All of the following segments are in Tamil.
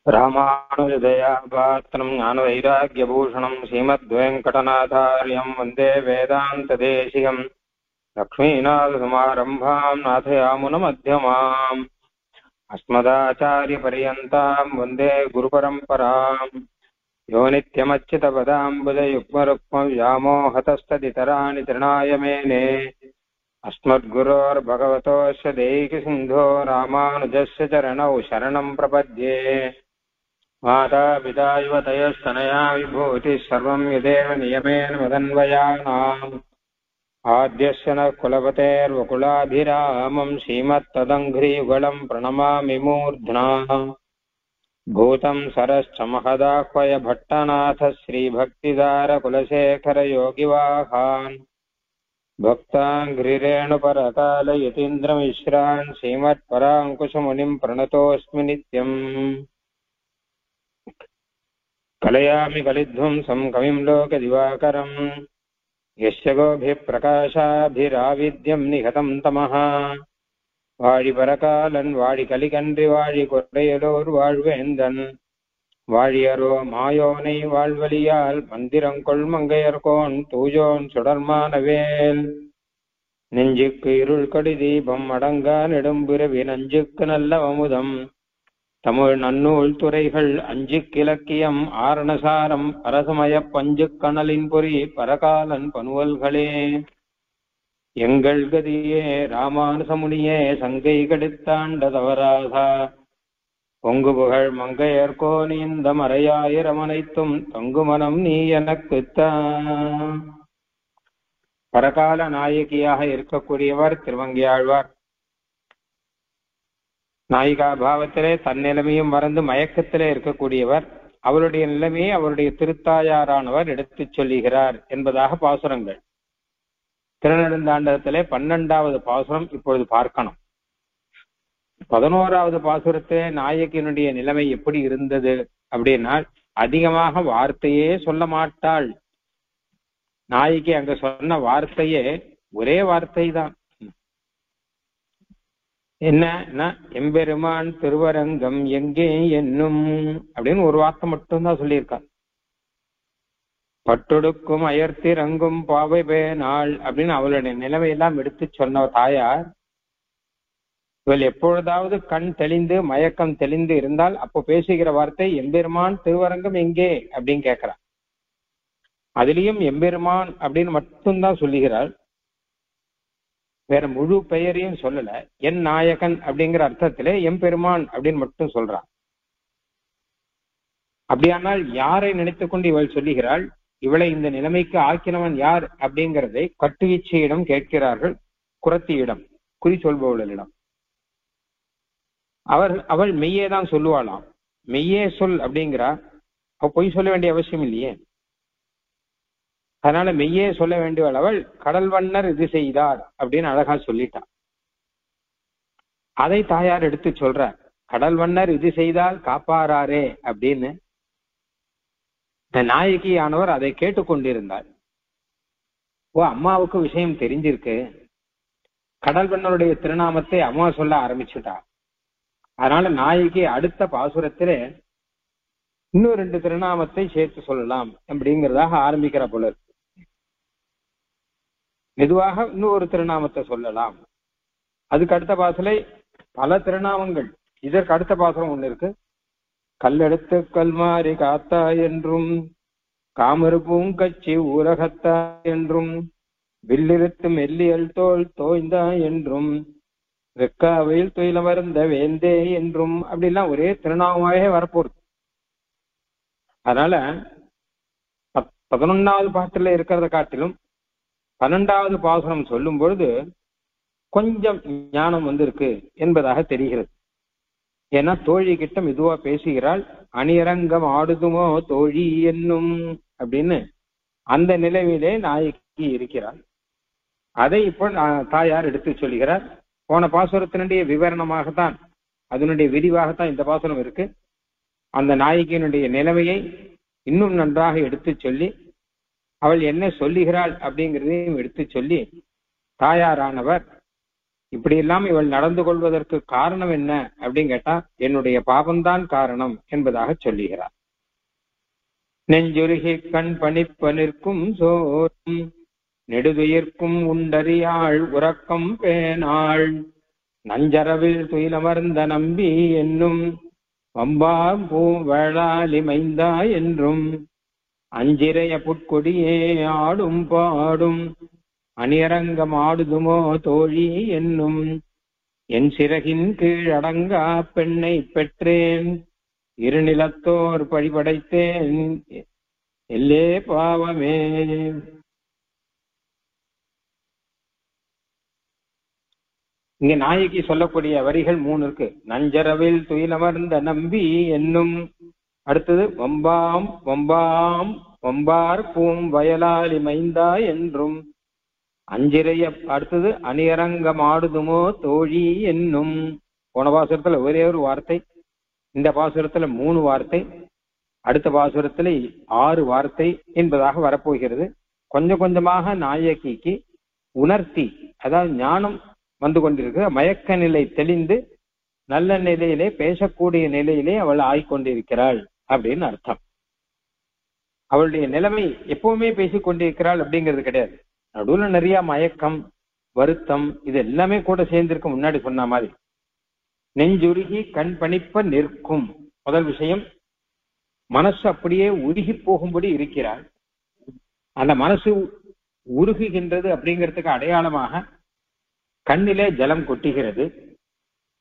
ராமானுஜதயாபாத்திரம் ஞானவைராக்கியபூஷணம் ஸ்ரீமத்வேங்கடநாதார்யம் வந்தே வேதாந்ததேசிகம் லக்ஷ்மீநாதசமாரம்பாம் நாதயாமுனமத்தியமாம் அஸ்மதாச்சாரியபர்யந்தாம் வந்தே குருபரம்பராம் யோ நித்யமच्युतपदाम्बुजयुग्मरुक्मव्यामोहतस्तदितराणि तृणाय मेने अस्मद्गुरोर्भगवतोऽस्य दैकसिन्धो रामानुजस्य चरणौ शरणं प्रपद्ये मातापिता युवतयस्तनया विभूतिः सर्वं यदेव नियमेन मदन्वयानाम् आद्यस्य नः कुलपतेर्वकुलाभिरामं श्रीमत्तदङ्घ्रियुगलं प्रणमामि मूर्ध्ना भूतं सरश्च महदाह्वय भट्टनाथ श्रीभक्तिदारकुलशेखरयोगिवाहान् भक्ताङ्घ्रिरेणुपरकालयतीन्द्रमिश्रान् श्रीमत्पराङ्कुशमुनिं प्रणतोऽस्मि नित्यम् कलयामि कलिध्वंसं कविं लोकदिवाकरम् यस्य गोभिप्रकाशाभिराविद्यं निहतं तमः வாழி பரகாலன் வாழி கலிகன்றி வாழி கொற்றையலோர் வாழ்வேந்தன் வாழியரோ மாயோனை வாழ்வழியால் மந்திரங்கொள் மங்கையர்கோன் தூயோன் சுடர்மானவேல் நெஞ்சுக்கு இருள் கடி தீபம் அடங்கா நெடும்பிறவி நஞ்சுக்கு நல்ல அமுதம் தமிழ் நன்னூல் துறைகள் அஞ்சு கிழக்கியம் ஆரணசாரம் பரசமய பஞ்சு கணலின் பொறி பரகாலன் பனுவல்களே எங்கள் கதியே ராமானுசமுனியே சங்கை கடித்தாண்ட தவராதா பொங்கு புகழ் மங்கையர்கோன் இந்த மறையாயிரம் அனைத்தும் தொங்கு மனம் நீ எனக்கு பரகால நாயகியாக இருக்கக்கூடியவர் திருவங்கியாழ்வார். நாயிகா பாவத்திலே தன் நிலைமையும் மறந்து மயக்கத்திலே இருக்கக்கூடியவர். அவருடைய நிலைமையை அவருடைய திருத்தாயாரானவர் எடுத்துச் சொல்லுகிறார் என்பதாக பாசுரங்கள். திருநெடுந்தாண்டகத்திலே 12வது பாசுரம் இப்பொழுது பார்க்கணும். 11வது பாசுரத்திலே நாயகியினுடைய நிலைமை எப்படி இருந்தது அப்படின்னா, அதிகமாக வார்த்தையே சொல்ல மாட்டாள் நாயகி. அங்க சொன்ன வார்த்தையே ஒரே வார்த்தை தான். என்ன, எம்பெருமான் திருவரங்கம் எங்கே என்னும் அப்படின்னு ஒரு வார்த்தை மட்டும்தான் சொல்லியிருக்கார். பட்டொடுக்கும் அயர்த்திறங்கும் பாவை பேனாள் அப்படின்னு அவளுடைய நிலைமையெல்லாம் எடுத்து சொன்ன தாயார், இவள் எப்பொழுதாவது கண் தெளிந்து மயக்கம் தெளிந்து இருந்தால் அப்போ பேசுகிற வார்த்தை எம்பெருமான் திருவரங்கம் எங்கே அப்படின்னு கேட்கிறார். அதுலயும் எம்பெருமான் அப்படின்னு மட்டும்தான் சொல்லுகிறாள். வேற முழு பெயரையும் சொல்லல. என் நாயகன் அப்படிங்கிற அர்த்தத்திலே எம்பெருமான் அப்படின்னு மட்டும் சொல்றான். அப்படியானால் யாரை நினைத்துக் கொண்டு இவள் சொல்லுகிறாள்? இவளை இந்த நிலைமைக்கு ஆக்கினவன் யார் அப்படிங்கிறதை கட்டுவீச்சையிடம் கேட்கிறார்கள். குரத்தியிடம், குறி சொல்பவர்களிடம். அவள் மெய்யே தான் சொல்லுவாளாம். மெய்யே சொல் அப்படிங்கிறா. அவ பொய் சொல்ல வேண்டிய அவசியம் இல்லையே. அதனால மெய்யே சொல்ல வேண்டியவள் அவள். கடல் வண்ணர் இது செய்தார் அப்படின்னு அழகா சொல்லிட்டான். அதை தாயார் எடுத்து சொல்றார். கடல் வண்ணர் இது செய்தால் காப்பாராரே அப்படின்னு. இந்த நாயகியானவர் அதை கேட்டுக்கொண்டிருந்தார். ஓ, அம்மாவுக்கு விஷயம் தெரிஞ்சிருக்கு. கடல் வண்ணருடைய திருநாமத்தை அம்மா சொல்ல ஆரம்பிச்சுட்டா. அதனால நாயகி அடுத்த பாசுரத்திலே இன்னும் 2 திருநாமத்தை சேர்த்து சொல்லலாம் அப்படிங்கிறதாக ஆரம்பிக்கிற போல இருக்கு. மெதுவாக இன்னொரு திருநாமத்தை சொல்லலாம். அதுக்கு அடுத்த பாசுரை பல திருநாமங்கள். இதற்கு அடுத்த பாசுரம் ஒண்ணு இருக்கு. கல்லெடுத்து கல்மாரி காத்தா என்றும் காமரு பூங்கச்சி ஊரகத்தா என்றும் வில்லிருத்து மெல்லியல் தோல் தோய்ந்தா என்றும் வெக்காவையில் துயில மருந்த வேந்தே என்றும் அப்படிலாம் ஒரே திருநாமமாகவே வரப்போகுது. அதனால 11வது பாட்டுல இருக்கிறத காட்டிலும் 12வது பாசுரம் சொல்லும் பொழுது கொஞ்சம் ஞானம் வந்திருக்கு என்பதாக தெரிகிறது. ஏன்னா தோழி கிட்ட மெதுவா பேசுகிறாள். அணியரங்கம் ஆடுதுமோ தோழி என்னும் அப்படின்னு அந்த நிலையிலே நாயகி இருக்கிறாள். அதை இப்போ தாயார் எடுத்து சொல்கிறார். போன பாசுரத்தினுடைய விவரணமாகத்தான், அதனுடைய விரிவாகத்தான் இந்த பாசுரம் இருக்கு. அந்த நாயகியினுடைய நிலைமையை இன்னும் நன்றாக எடுத்து சொல்லி அவள் என்ன சொல்லுகிறாள் அப்படிங்கிறதையும் எடுத்து சொல்லி தாயாரானவர் இப்படி எல்லாம் இவள் நடந்து கொள்வதற்கு காரணம் என்ன அப்படின்னு கேட்டா என்னுடைய பாபம்தான் காரணம் என்பதாக சொல்லுகிறார். நெஞ்சுருகி கண் பணிப்ப நிற்கும் சோறும் நெடுதுயிர்க்கும் உண்டறியாள் உறக்கம் பேனாள் நஞ்சரவில் துயிலமர்ந்த நம்பி என்னும் வம்பாம் பூவழாலி மைந்தா என்றும் அஞ்சிரைய புட்கொடியே ஆடும் பாடும் அணியரங்கம் ஆடுதுமோ தோழி என்னும் என் சிறகின் கீழ் அடங்கா பெண்ணை பெற்றேன் இருநிலத்தோர் பழிபடைத்தேன் எல்லே பாவமே. இங்க நாயகி சொல்லக்கூடிய வரிகள் 3 இருக்கு. நஞ்சரவில் துயிலமர்ந்த நம்பி என்னும், அடுத்தது வம்பாம் வம்பாம் வம்பார் பூம் வயலாலி மைந்தா என்றும் அஞ்சிரைய, அடுத்தது அணியரங்கம் ஆடுதுமோ தோழி என்னும். போன பாசுரத்துல ஒரே ஒரு வார்த்தை, இந்த பாசுரத்துல 3 வார்த்தை, அடுத்த பாசுரத்துல 6 வார்த்தை என்பதாக வரப்போகிறது. கொஞ்சம் கொஞ்சமாக நாயகிக்கு உணர்த்தி, அதாவது ஞானம் வந்து கொண்டிருக்கிற, மயக்க நிலை தெளிந்து நல்ல நிலையிலே பேசக்கூடிய நிலையிலே அவள் ஆய்கொண்டிருக்கிறாள் அப்படின்னு அர்த்தம். அவளுடைய நிலைமை எப்பவுமே பேசிக் கொண்டிருக்கிறாள் அப்படிங்கிறது கிடையாது. நடுவுல நிறைய மயக்கம், வருத்தம், இது எல்லாமே கூட சேர்ந்திருக்க. முன்னாடி சொன்ன மாதிரி நெஞ்சுருகி கண் பணிப்ப நிற்கும். முதல் விஷயம், மனசு அப்படியே உருகி போகும்படி இருக்கிறாள். அந்த மனசு உருகுகின்றது அப்படிங்கிறதுக்கு அடையாளமாக கண்ணிலே ஜலம் கொட்டுகிறது.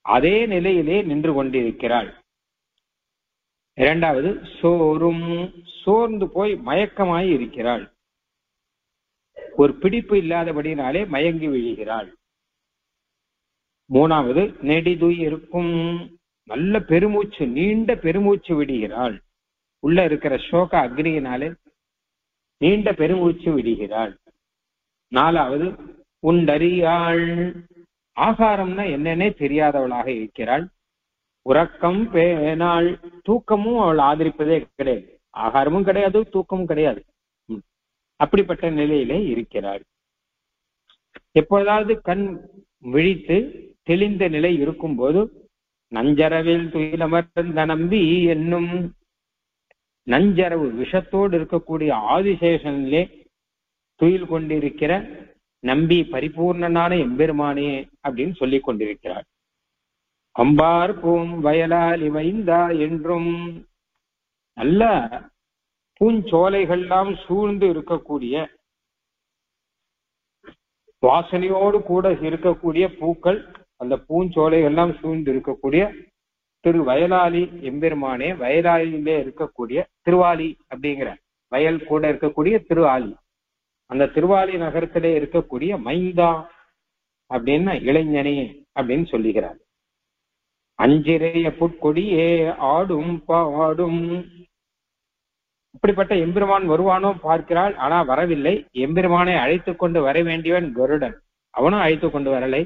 அதே நிலையிலே நின்று கொண்டிருக்கிறாள். இரண்டாவது, சோறும் சோர்ந்து போய் மயக்கமாய் இருக்கிறாள். ஒரு பிடிப்பு இல்லாதபடினாலே மயங்கி விழுகிறாள். மூணாவது, நெடிதுயிருக்கும், நல்ல பெருமூச்சு, நீண்ட பெருமூச்சு விடுகிறாள். உள்ள இருக்கிற சோக அக்னியினாலே நீண்ட பெருமூச்சு விடுகிறாள். நாலாவது, உண்டறியாள், ஆகாரம்னா என்னன்னே தெரியாதவளாக இருக்கிறாள். உறக்கம் பேனாள், தூக்கமும் அவள் ஆதரிப்பதே கிடையாது. ஆகாரமும் கிடையாது, தூக்கமும் கிடையாது. அப்படிப்பட்ட நிலையிலே இருக்கிறாள். எப்பொழுதாவது கண் விழித்து தெளிந்த நிலை இருக்கும் போது நஞ்சரவில் துயிலமர்ந்த நம்பி என்னும், நஞ்சரவு விஷத்தோடு இருக்கக்கூடிய ஆதிசேஷனிலே துயில் கொண்டிருக்கிற நம்பி பரிபூர்ணனான எம்பெருமானே அப்படின்னு சொல்லிக் கொண்டிருக்கிறார். அம்பார் பூம் வயலால் இமைந்தா என்றும், நல்ல பூஞ்சோலைகள்லாம் சூழ்ந்து இருக்கக்கூடிய, வாசனையோடு கூட இருக்கக்கூடிய பூக்கள், அந்த பூஞ்சோலைகள்லாம் சூழ்ந்து இருக்கக்கூடிய திரு வயலாளி எம்பெருமானே, வயலாளியிலே இருக்கக்கூடிய திருவாலி அப்படிங்கிற வயல் கூட இருக்கக்கூடிய திருவாலி, அந்த திருவாலி நகரத்திலே இருக்கக்கூடிய மைந்தா அப்படின்னா இளைஞனே அப்படின்னு சொல்லுகிறார். அஞ்சிரைய புட்கொடியே ஆடும் பாடும், இப்படிப்பட்ட எம்பெருமான் வருவானோ பார்க்கிறாள். ஆனா வரவில்லை. எம்பெருமானை அழைத்து கொண்டு வர வேண்டியவன் கருடன், அவனும் அழைத்து கொண்டு வரலை.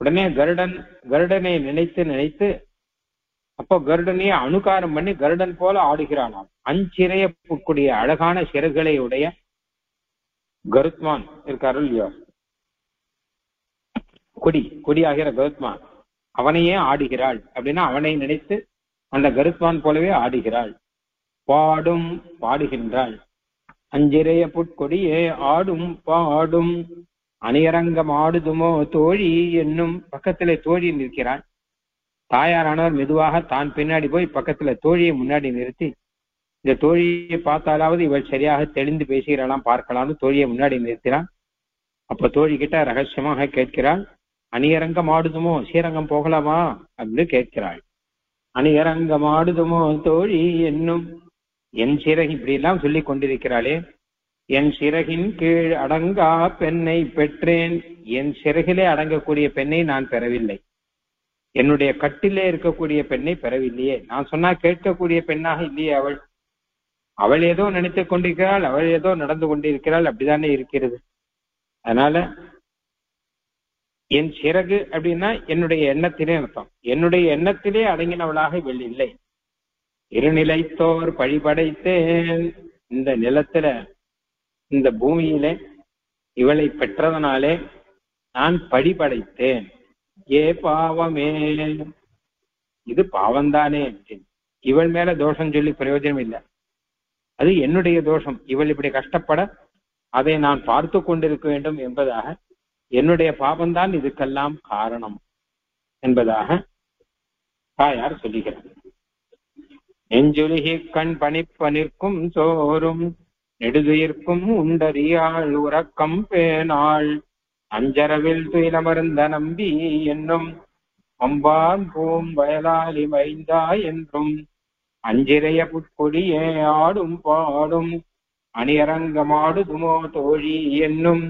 உடனே கருடனை நினைத்து அப்போ கருடனையே அனுகாரம் பண்ணி கருடன் போல ஆடுகிறானாம். அஞ்சிறைய புட்கொடிய, அழகான சிறகுகளை உடைய கருத்மான் இருக்காரு இல்லையோ, கொடியாகிற கருத்மான், அவனையே ஆடுகிறாள். அப்படின்னா அவனை நினைத்து அந்த கருத்மான் போலவே ஆடுகிறாள். பாடும், பாடுகின்றாள். அஞ்சிரைய புட்கொடியே ஆடும் பாடும் அணியரங்கம் ஆடுதுமோ தோழி என்னும், பக்கத்திலே தோழி நிற்கிறாள். தாயாரானவர் மெதுவாக தான் பின்னாடி போய் பக்கத்துல தோழியை முன்னாடி நிறுத்தி, இந்த தோழியை பார்த்தாலாவது இவள் சரியாக தெளிந்து பேசுகிறாளாம் பார்க்கலாம்னு தோழியை முன்னாடி நிறுத்தினான். அப்ப தோழி கிட்ட ரகசியமாக கேட்கிறாள், அணியரங்கம் ஆடுதுமோ, ஸ்ரீரங்கம் போகலாமா அப்படின்னு கேட்கிறாள். அணியரங்கம் ஆடுதுமோ தோழி என்னும், என் சிறகு, இப்படி எல்லாம் சொல்லி கொண்டிருக்கிறாளே. என் சிறகின் கீழ் அடங்கா பெண்ணை பெற்றேன், என் சிறகிலே அடங்கக்கூடிய பெண்ணை நான் பெறவில்லை. என்னுடைய கட்டிலே இருக்கக்கூடிய பெண்ணை பெறவில்லையே. நான் சொன்னா கேட்கக்கூடிய பெண்ணாக இல்லையே அவள். அவள் ஏதோ நினைத்துக் கொண்டிருக்கிறாள், அவள் ஏதோ நடந்து கொண்டிருக்கிறாள், அப்படித்தானே இருக்கிறது. அதனால என் சிறகு அப்படின்னா என்னுடைய எண்ணத்திலே அர்த்தம். என்னுடைய எண்ணத்திலே அடங்கினவளாக இவள் இல்லை. இருநிலைத்தோர் பழிபடைத்தேன், இந்த நிலத்துல, இந்த பூமியிலே இவளை பெற்றதனாலே நான் படிபடைத்தேன். ஏ பாவமே, இது பாவம்தானே. இவள் மேல தோஷம் சொல்லி பிரயோஜனம் இல்லை. அது என்னுடைய தோஷம். இவள் இப்படி கஷ்டப்பட அதை நான் பார்த்து கொண்டிருக்க வேண்டும் என்பதாக என்னுடைய பாவம்தான் இதுக்கெல்லாம் காரணம் என்பதாக தாயார் சொல்லுகிறார். நெஞ்சுருகி கண் பணிப்ப நிற்கும் சோறும் நெடுதுயிர்க்கும் உண்டறியாள் உறக்கம் பேனாள் அஞ்சரவில் துயிலமர்ந்த நம்பி என்னும் அம்பான் பூம் வயலாளி மைந்தா என்றும் அஞ்சிறைய புட்கொடியே ஆடும் பாடும் அணியரங்கமாடுதுமோ தோழி என்னும்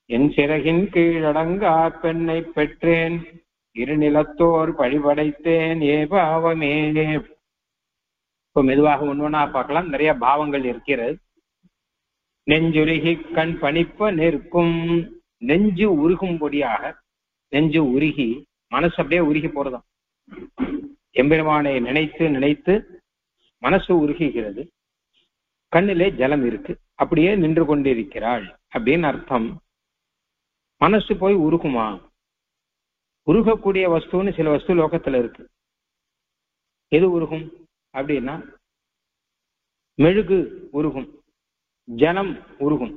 என் சிறகின் கீழடங்கா பெண்ணை பெற்றேன் இருநிலத்தோர் பழிபடைத்தேன் ஏ பாவமே. இப்போ மெதுவாக ஒன்னொன்னா பார்க்கலாம். நிறைய பாவங்கள் இருக்கிறது. நெஞ்சுருகி கண் பணிப்ப நிற்கும், நெஞ்சு உருகும்படியாக, நெஞ்சு உருகி மனசு அப்படியே உருகி போறதாம். எம்பெருமானை நினைத்து நினைத்து மனசு உருகுகிறது. கண்ணிலே ஜலம் இருக்கு, அப்படியே நின்று கொண்டிருக்கிறாள் அப்படின்னு அர்த்தம். மனசு போய் உருகுமா? உருகக்கூடிய வஸ்துன்னு சில வஸ்து லோகத்துல இருக்கு. எது உருகும் அப்படின்னா மெழுகு உருகும், ஜலம் உருகும்.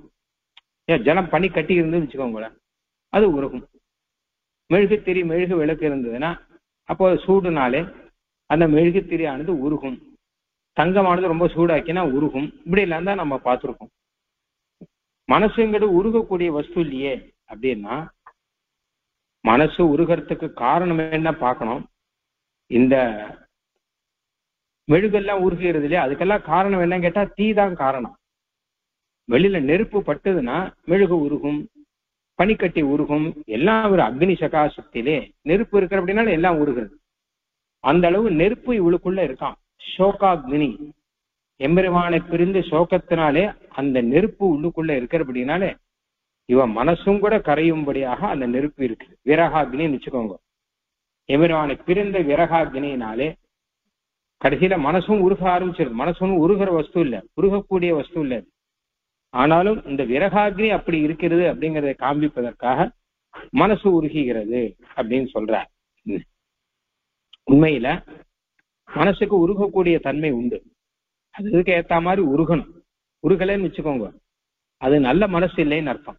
ஜலம் பனி கட்டி இருந்து வச்சுக்கோங்களேன், அது உருகும். மெழுகுத்திரி மெழுகு விளக்கு இருந்ததுன்னா அப்போ சூடுனாலே அந்த மெழுகுத்திரியானது உருகும். தங்கமானது ரொம்ப சூடாக்கினா உருகும். இப்படி எல்லாம் தான் நம்ம பார்த்துருக்கோம். மனசுங்கிறது உருகக்கூடிய வஸ்து இல்லையே அப்படின்னா மனசு உருகிறதுக்கு காரணம் என்ன பார்க்கணும். இந்த மெழுகெல்லாம் உருகிறது இல்லையா, அதுக்கெல்லாம் காரணம் என்னன்னு கேட்டா தீ தான் காரணம். வெளியில நெருப்பு பட்டதுன்னா மெழுகு உருகும், பனிக்கட்டி உருகும். எல்லாம் ஒரு அக்னி சகாசத்திலே நெருப்பு இருக்கிற அப்படின்னால எல்லாம் உருகிறது. அந்த அளவு நெருப்பு இவளுக்குள்ள இருக்கான். சோகாக்னி, எம்பெருமானை பிரிந்து சோகத்தினாலே அந்த நெருப்பு உள்ளுக்குள்ள இருக்கிறபடினாலே இவன் மனசும் கூட கரையும்படியாக அந்த நெருப்பு இருக்கு. விரகாக்னின்னு வச்சுக்கோங்க. எம்பெருமானை பிரிந்த விரகாக்னியினாலே கடைசியில மனசும் உருக ஆரம்பிச்சிருக்கு. மனசும் உருகிற வஸ்து இல்லை, உருகக்கூடிய வஸ்து இல்லை. ஆனாலும் இந்த விரகாக்னி அப்படி இருக்கிறது அப்படிங்கிறத காண்பிப்பதற்காக மனசு உருகுகிறது அப்படின்னு சொல்றார். உண்மையில மனசுக்கு உருகக்கூடிய தன்மை உண்டு. அதுக்கு ஏத்த மாதிரி உருகணும். உருகலைன்னு வச்சுக்கோங்க, அது நல்ல மனசு இல்லைன்னு அர்த்தம்.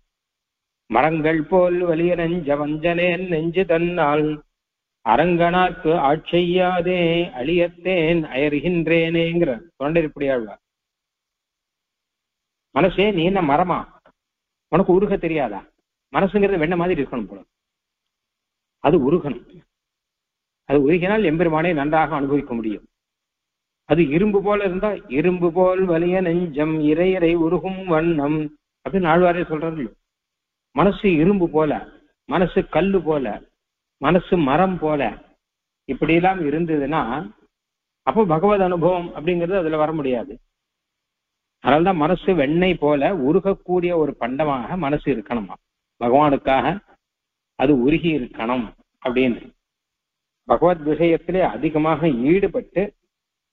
மரங்கள் போல் வலிய நெஞ்ச வஞ்சனேன் நெஞ்சு தன்னால் அரங்கனாக்கு ஆட்செய்யாதே அழியத்தேன் அயர்கின்றேனேங்கிற தொண்டரிப்படியாழ்வார். மனசே நீ என்ன மரமா, உனக்கு உருக தெரியாதா? மனசுங்கிறது வெண்ண மாதிரி இருக்கணும் போல, அது உருகணும். அது உருகினால் எம்பெருமானை நன்றாக அனுபவிக்க முடியும். அது இரும்பு போல இருந்தா இரும்பு போல் வலிய நெஞ்சம் இறையறை உருகும் வண்ணம் அப்படின்னு ஆழ்வாரே சொல்றாரு. மனசு இரும்பு போல, மனசு கல்லு போல, மனசு மரம் போல இப்படி எல்லாம் இருந்ததுன்னா அப்போ பகவத் அனுபவம் அப்படிங்கிறது அதுல வர முடியாது. அதனால்தான் மனசு வெண்ணெய் போல உருகக்கூடிய ஒரு பண்டமாக மனசு இருக்கணுமா. பகவானுக்காக அது உருகி இருக்கணும் அப்படின்னு பகவத் விஷயத்திலே அதிகமாக ஈடுபட்டு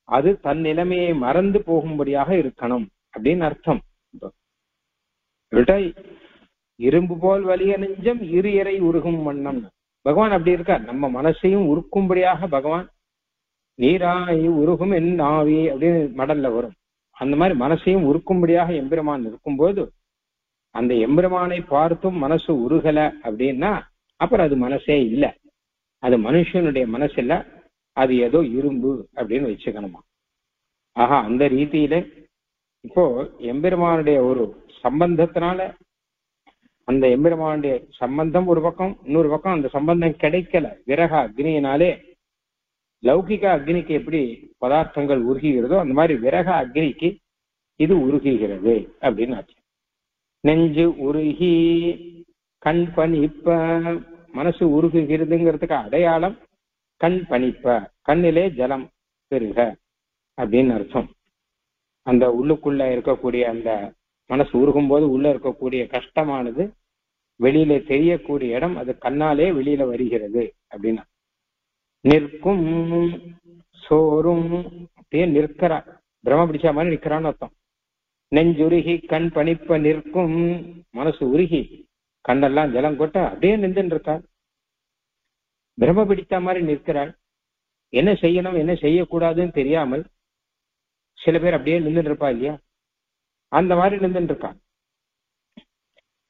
அது தன் நிலைமையை மறந்து போகும்படியாக இருக்கணும் அப்படின்னு அர்த்தம். இரும்பு போல் வலிய நெஞ்சம் இரு இறை உருகும் வண்ணம். பகவான் அப்படி இருக்கார். நம்ம மனசையும் உருக்கும்படியாக பகவான் நீராய் உருகும் என் ஆவி அப்படின்னு மடல்ல வரும். அந்த மாதிரி மனசையும் உருக்கும்படியாக எம்பெருமான் இருக்கும்போது அந்த எம்பெருமானை பார்த்தும் மனசு உருகல அப்படின்னா அப்புறம் அது மனசே இல்லை, அது மனுஷனுடைய மனசு இல்ல, அது ஏதோ இரும்பு அப்படின்னு வச்சுக்கணுமா. ஆஹா, அந்த ரீதியில இப்போ எம்பெருமானுடைய ஒரு சம்பந்தத்தினால அந்த எம்பெருமானுடைய சம்பந்தம் ஒரு பக்கம், இன்னொரு பக்கம் அந்த சம்பந்தம் கிடைக்கல. விரக அக்னியினாலே லௌகிக அக்னிக்கு எப்படி பதார்த்தங்கள் உருகுகிறதோ அந்த மாதிரி விரக அக்னிக்கு இது உருகுகிறது அப்படின்னு ஆச்சு. நெஞ்சு உருகி கண் பணிப்ப, மனசு உருகுகிறதுங்கிறதுக்கு அடையாளம் கண் பணிப்ப, கண்ணிலே ஜலம் பெருக அப்படின்னு அர்த்தம். அந்த உள்ளுக்குள்ள இருக்கக்கூடிய அந்த மனசு உருகும் போது உள்ள இருக்கக்கூடிய கஷ்டமானது வெளியில தெரியக்கூடிய இடம், அது கண்ணாலே வெளியில வருகிறது அப்படின்னா. நிற்கும் சோறும் அப்படியே நிற்கிறா, பிரம பிடிச்ச மாதிரி நிற்கிறான்னு அர்த்தம். நெஞ்சுருகி கண் பணிப்ப நிற்கும், மனசு உருகி கண்ணெல்லாம் ஜலம் கொட்ட அப்படியே நின்றுட்டு இருக்காள். பிரம்ம பிடித்த மாதிரி நிற்கிறாள். என்ன செய்யணும் என்ன செய்யக்கூடாதுன்னு தெரியாமல் சில பேர் அப்படியே நின்றுட்டு இருப்பா இல்லையா, அந்த மாதிரி நின்றுட்டு இருக்கான்.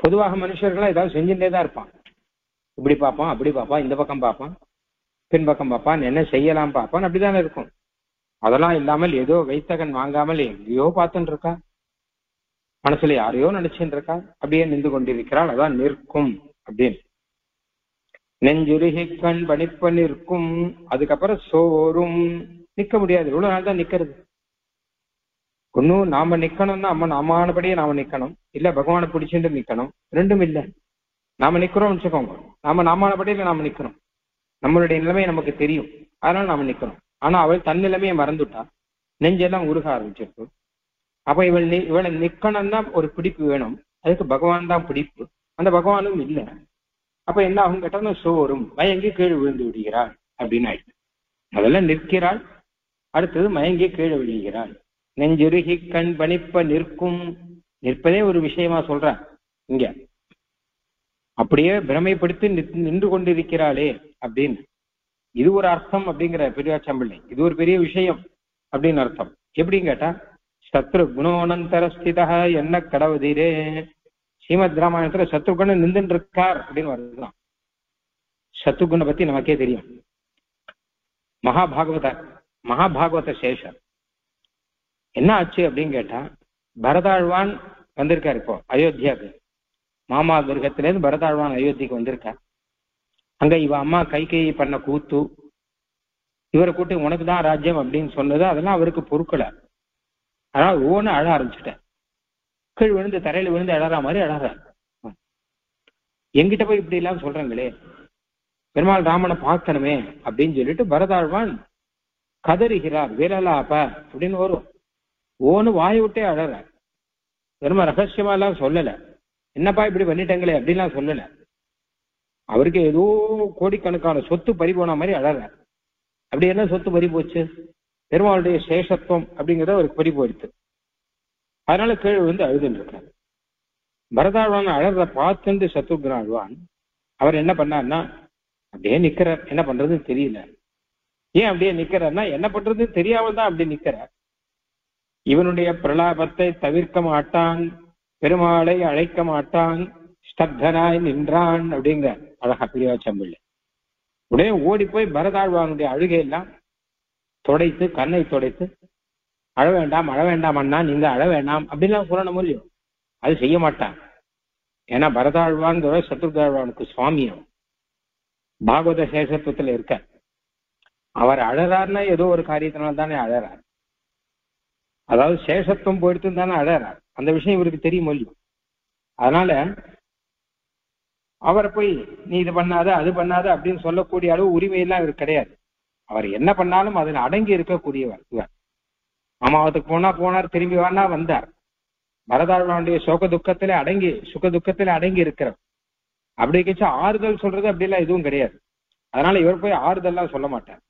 பொதுவாக மனுஷர்கள்லாம் ஏதாவது செஞ்சுட்டே தான் இருப்பான். இப்படி பார்ப்பான், அப்படி பார்ப்பான், இந்த பக்கம் பார்ப்பான், பின்பக்கம் பார்ப்பான், என்ன செய்யலாம் பார்ப்பான், அப்படிதானே இருக்கும். அதெல்லாம் இல்லாமல் ஏதோ வைத்தகன் வாங்காமல் எங்கேயோ பார்த்துட்டு இருக்கா, மனசுல யாரையோ நினைச்சுட்டு இருக்கா, அப்படியே நின்று கொண்டிருக்கிறாள். அதான் நிற்கும் அப்படின்னு. நெஞ்சுருகி கண் பணிப்ப நிற்கும். அதுக்கப்புறம் சோறும் நிக்க முடியாது. இவ்வளவு நாள் தான் நிக்கிறது. ஒன்னும் நாம நிக்கணும்னா நாமானபடியே நாம நிக்கணும், இல்ல பகவானை பிடிச்சிட்டு நிக்கணும். ரெண்டும் இல்லை. நாம நிக்கிறோம் வச்சுக்கோங்க, நாமானபடியில நாம நிக்கிறோம். நம்மளுடைய நிலைமை நமக்கு தெரியும், அதனால நாம நிக்கிறோம். ஆனா அவள் தன் நிலைமையை மறந்துட்டா, நெஞ்செல்லாம் உருக ஆரம்பிச்சிருக்கு. அப்ப இவளை நிக்கணும்னா ஒரு பிடிப்பு வேணும். அதுக்கு பகவான் தான் பிடிப்பு. அந்த பகவானும் இல்லை. அப்ப என்ன ஆகும் கேட்டா, சோறும் மயங்கி கீழே விழுந்து விடுகிறாள் அப்படின்னு ஆயிடுச்சு. அதெல்லாம் நிற்கிறாள். அடுத்தது மயங்கி கீழே விழுகிறாள். நெஞ்சுருகி கண் பணிப்ப நிற்கும். நிற்பதே ஒரு விஷயமா சொல்ற இங்க. அப்படியே பிரமைப்படுத்தி நின்று கொண்டிருக்கிறாளே அப்படின்னு. இது ஒரு அர்த்தம் அப்படிங்கிற பெரியாச்சம்பிள்ளை. இது ஒரு பெரிய விஷயம் அப்படின்னு அர்த்தம். எப்படின்னு கேட்டா, சத்ரு குணோனந்தர ஸ்திதா என்ன கடவுதீரே. ஸ்ரீமத் ராமாயணத்துல சத்ருகுணன் நின்றுட்டு இருக்கார் அப்படின்னு வருதுதான். சத்ருகுணை பத்தி நமக்கே தெரியும். மகாபாகவத சேஷர் என்ன ஆச்சு அப்படின்னு கேட்டா, பரதாழ்வான் வந்திருக்காரு இப்போ அயோத்தியாவுக்கு. மாமா கிரகத்திலேருந்து பரதாழ்வான் அயோத்திக்கு வந்திருக்கார். அங்க இவ அம்மா கைகேயி பண்ண கூத்து, இவரை கூட்டி உனக்கு தான் ராஜ்யம் அப்படின்னு சொன்னது, அதெல்லாம் அவருக்கு பொறுக்கல. அதனால ஒவ்வொன்னு அழ ஆரம்பிச்சுட்டேன். கீழ் விழுந்து தரையில விழுந்து அழற மாதிரி அழற. எங்கிட்ட போய் இப்படி எல்லாம் சொல்றாங்களே, பெருமாள் ராமனை பார்க்கணுமே அப்படின்னு சொல்லிட்டு பரதாழ்வான் கதறுகிறார். வேலலாப்ப அப்படின்னு வரும். ஓன்னு வாயை விட்டே அழற. பெருமாள் ரகசியமா எல்லாம் சொல்லல, என்னப்பா இப்படி பண்ணிட்டாங்களே அப்படின்லாம் சொல்லல. அவருக்கு ஏதோ கோடிக்கணக்கான சொத்து பறி போன மாதிரி அழற. அப்படி என்ன சொத்து பறி போச்சு? பெருமாளுடைய சேஷத்துவம் அப்படிங்கிறத அவருக்கு பறி போயிடுச்சு. அதனால கீழே வந்து அழுதுன்னு இருக்காரு. பரதாழ்வான் அழற பார்த்துட்டு சத்ருக்ன ஆழ்வான் அவர் என்ன பண்ணார்னா, அப்படியே நிக்கிறார். என்ன பண்றதுன்னு தெரியல. ஏன் அப்படியே நிக்கிறார்னா, என்ன பண்றதுன்னு தெரியாமல் தான் அப்படி நிக்கிறார். இவனுடைய பிரலாபத்தை தவிர்க்க மாட்டான், பெருமாளை அழைக்க மாட்டான், ஸ்தப்தனாய் நின்றான் அப்படிங்கிற அழகா பெரியவாச்சம்பிள்ளை. உடனே ஓடி போய் பரதாழ்வானுடைய அழுகையெல்லாம் தொடைத்து, கண்ணை தொடைத்து, அழ வேண்டாம் அழ வேண்டாம் அண்ணா, நீங்க அழ வேண்டாம் அப்படின்லாம் சொல்லணும் முடியும். அது செய்ய மாட்டான். ஏன்னா பரதாழ்வான் சத்ருகாழ்வானுக்கு சுவாமியம் பாகவத சேஷத்துவத்துல இருக்க. அவர் அழறாருன்னா ஏதோ ஒரு காரியத்தினால தானே அழறார். அதாவது சேஷத்துவம் போயிட்டு தானே அழறார். அந்த விஷயம் இவருக்கு தெரியும் முடியும். அதனால அவரை போய் நீ இது பண்ணாத அது பண்ணாத அப்படின்னு சொல்லக்கூடிய அளவு உரிமையெல்லாம் இவருக்கு கிடையாது. அவர் என்ன பண்ணாலும் அதில் அடங்கி இருக்கக்கூடியவர் இவர். மாமாவத்துக்கு போனார், திரும்பி வானா வந்தார். பரதாழ்வானுடைய சோக துக்கத்திலே அடங்கி, சுக துக்கத்திலே அடங்கி இருக்கிறவர். அப்படி கட்சா ஆறுதல் சொல்றது அப்படிலாம் எதுவும் கிடையாது. அதனால இவர் போய் ஆறுதல்லாம் சொல்ல மாட்டார்.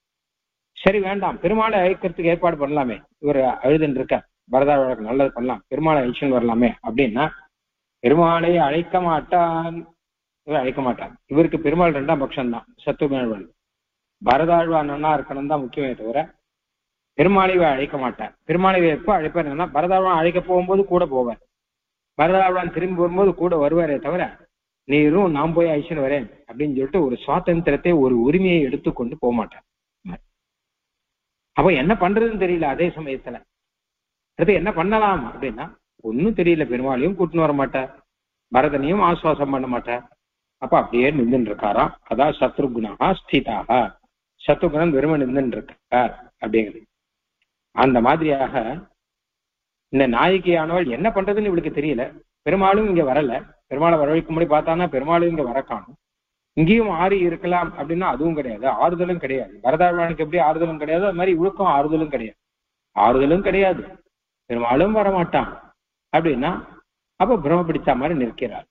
சரி வேண்டாம், பெருமாளை அழைக்கிறதுக்கு ஏற்பாடு பண்ணலாமே, இவர் அழுதுன்னு இருக்க, பரதாழ்வானுக்கு நல்லது பண்ணலாம், பெருமாளை அழிச்சுன்னு வரலாமே அப்படின்னா, பெருமாளை அழைக்க மாட்டான். இவர் அழைக்க மாட்டார். இவருக்கு பெருமாள் 2ஆம் பட்சம் தான். சத்ருகன் பரதாழ்வான் நன்னா இருக்கணும் தான் முக்கியமே தவிர பெருமாளை அழைக்க மாட்டார். பெருமாளை எப்போ அழைப்பார்? பரதாழ்வான் அழைக்க போகும்போது கூட போவார். பரதாழ்வான் திரும்பி வரும்போது கூட வருவாரே தவிர, நீரும் நான் போய் அழிச்சுன்னு வரேன் அப்படின்னு சொல்லிட்டு ஒரு சுவாதந்திரத்தை, ஒரு உரிமையை எடுத்துக்கொண்டு போக மாட்டார். அப்ப என்ன பண்றதுன்னு தெரியல. அதே சமயத்துல அடுத்து என்ன பண்ணலாம் அப்படின்னா ஒன்னும் தெரியல. பெருமாளையும் கூட்டின்னு வர மாட்டார், பரதனையும் ஆசுவாசம் பண்ண மாட்டார். அப்ப அப்படியே நின்றுட்டு இருக்காராம். அதான் சத்ருகுணா ஸ்திதாக, சத்ருகுணன் வெறும நின்றுட்டு இருக்கார் அப்படிங்கிறது. அந்த மாதிரியாக இந்த நாயகியானவள் என்ன பண்றதுன்னு இவளுக்கு தெரியல. பெருமாளும் இங்க வரல. பெருமாளை வரவழைக்க முடி பார்த்தானா பெருமாளும் இங்க வர காணும். இங்கேயும் ஆறி இருக்கலாம் அப்படின்னா அதுவும் கிடையாது, ஆறுதலும் கிடையாது. பரதாழ்வானுக்கு எப்படி ஆறுதலும் கிடையாது, அது மாதிரி இவளுக்கும் ஆறுதலும் கிடையாது. ஆறுதலும் கிடையாது, பெருமாளும் வரமாட்டான் அப்படின்னா அப்ப பிரம பிடிச்ச மாதிரி நிற்கிறார்.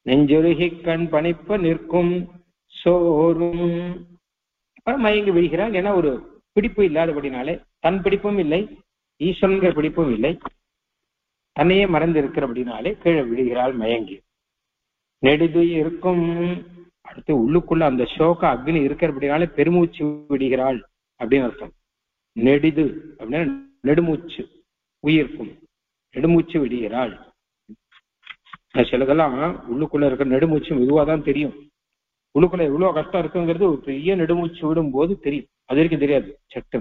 நெஞ்சொருகி கண் பணிப்ப நிற்கும் சோறும் மயங்கி விழுகிறாள். ஏன்னா ஒரு பிடிப்பு இல்லாதபடினாலே, தன் பிடிப்பும் இல்லை, ஈஸ்வரன்கிற பிடிப்பும் இல்லை, தன்னையே மறந்து இருக்கிறபடினாலே கீழே விழுகிறாள் மயங்கி. நெடுது இருக்கும். அடுத்து உள்ளுக்குள்ள அந்த சோக அக்னி இருக்கிறபடினால பெருமூச்சு விடுகிறாள் அப்படின்னு அர்த்தம். நெடிது அப்படின்னா நெடுமூச்சு, உயிர்க்கும் நெடுமூச்சு விடுகிறாள். சிலதெல்லாம் உள்ளுக்குள்ள இருக்கிற நெடுமூச்சு மெதுவாதான் தெரியும். உள்ளுக்குள்ள எவ்வளவு கஷ்டம் இருக்குங்கிறது ஒரு பெரிய நெடுமூச்சு விடும் போது தெரியும். அது வரைக்கும் தெரியாது. சட்டு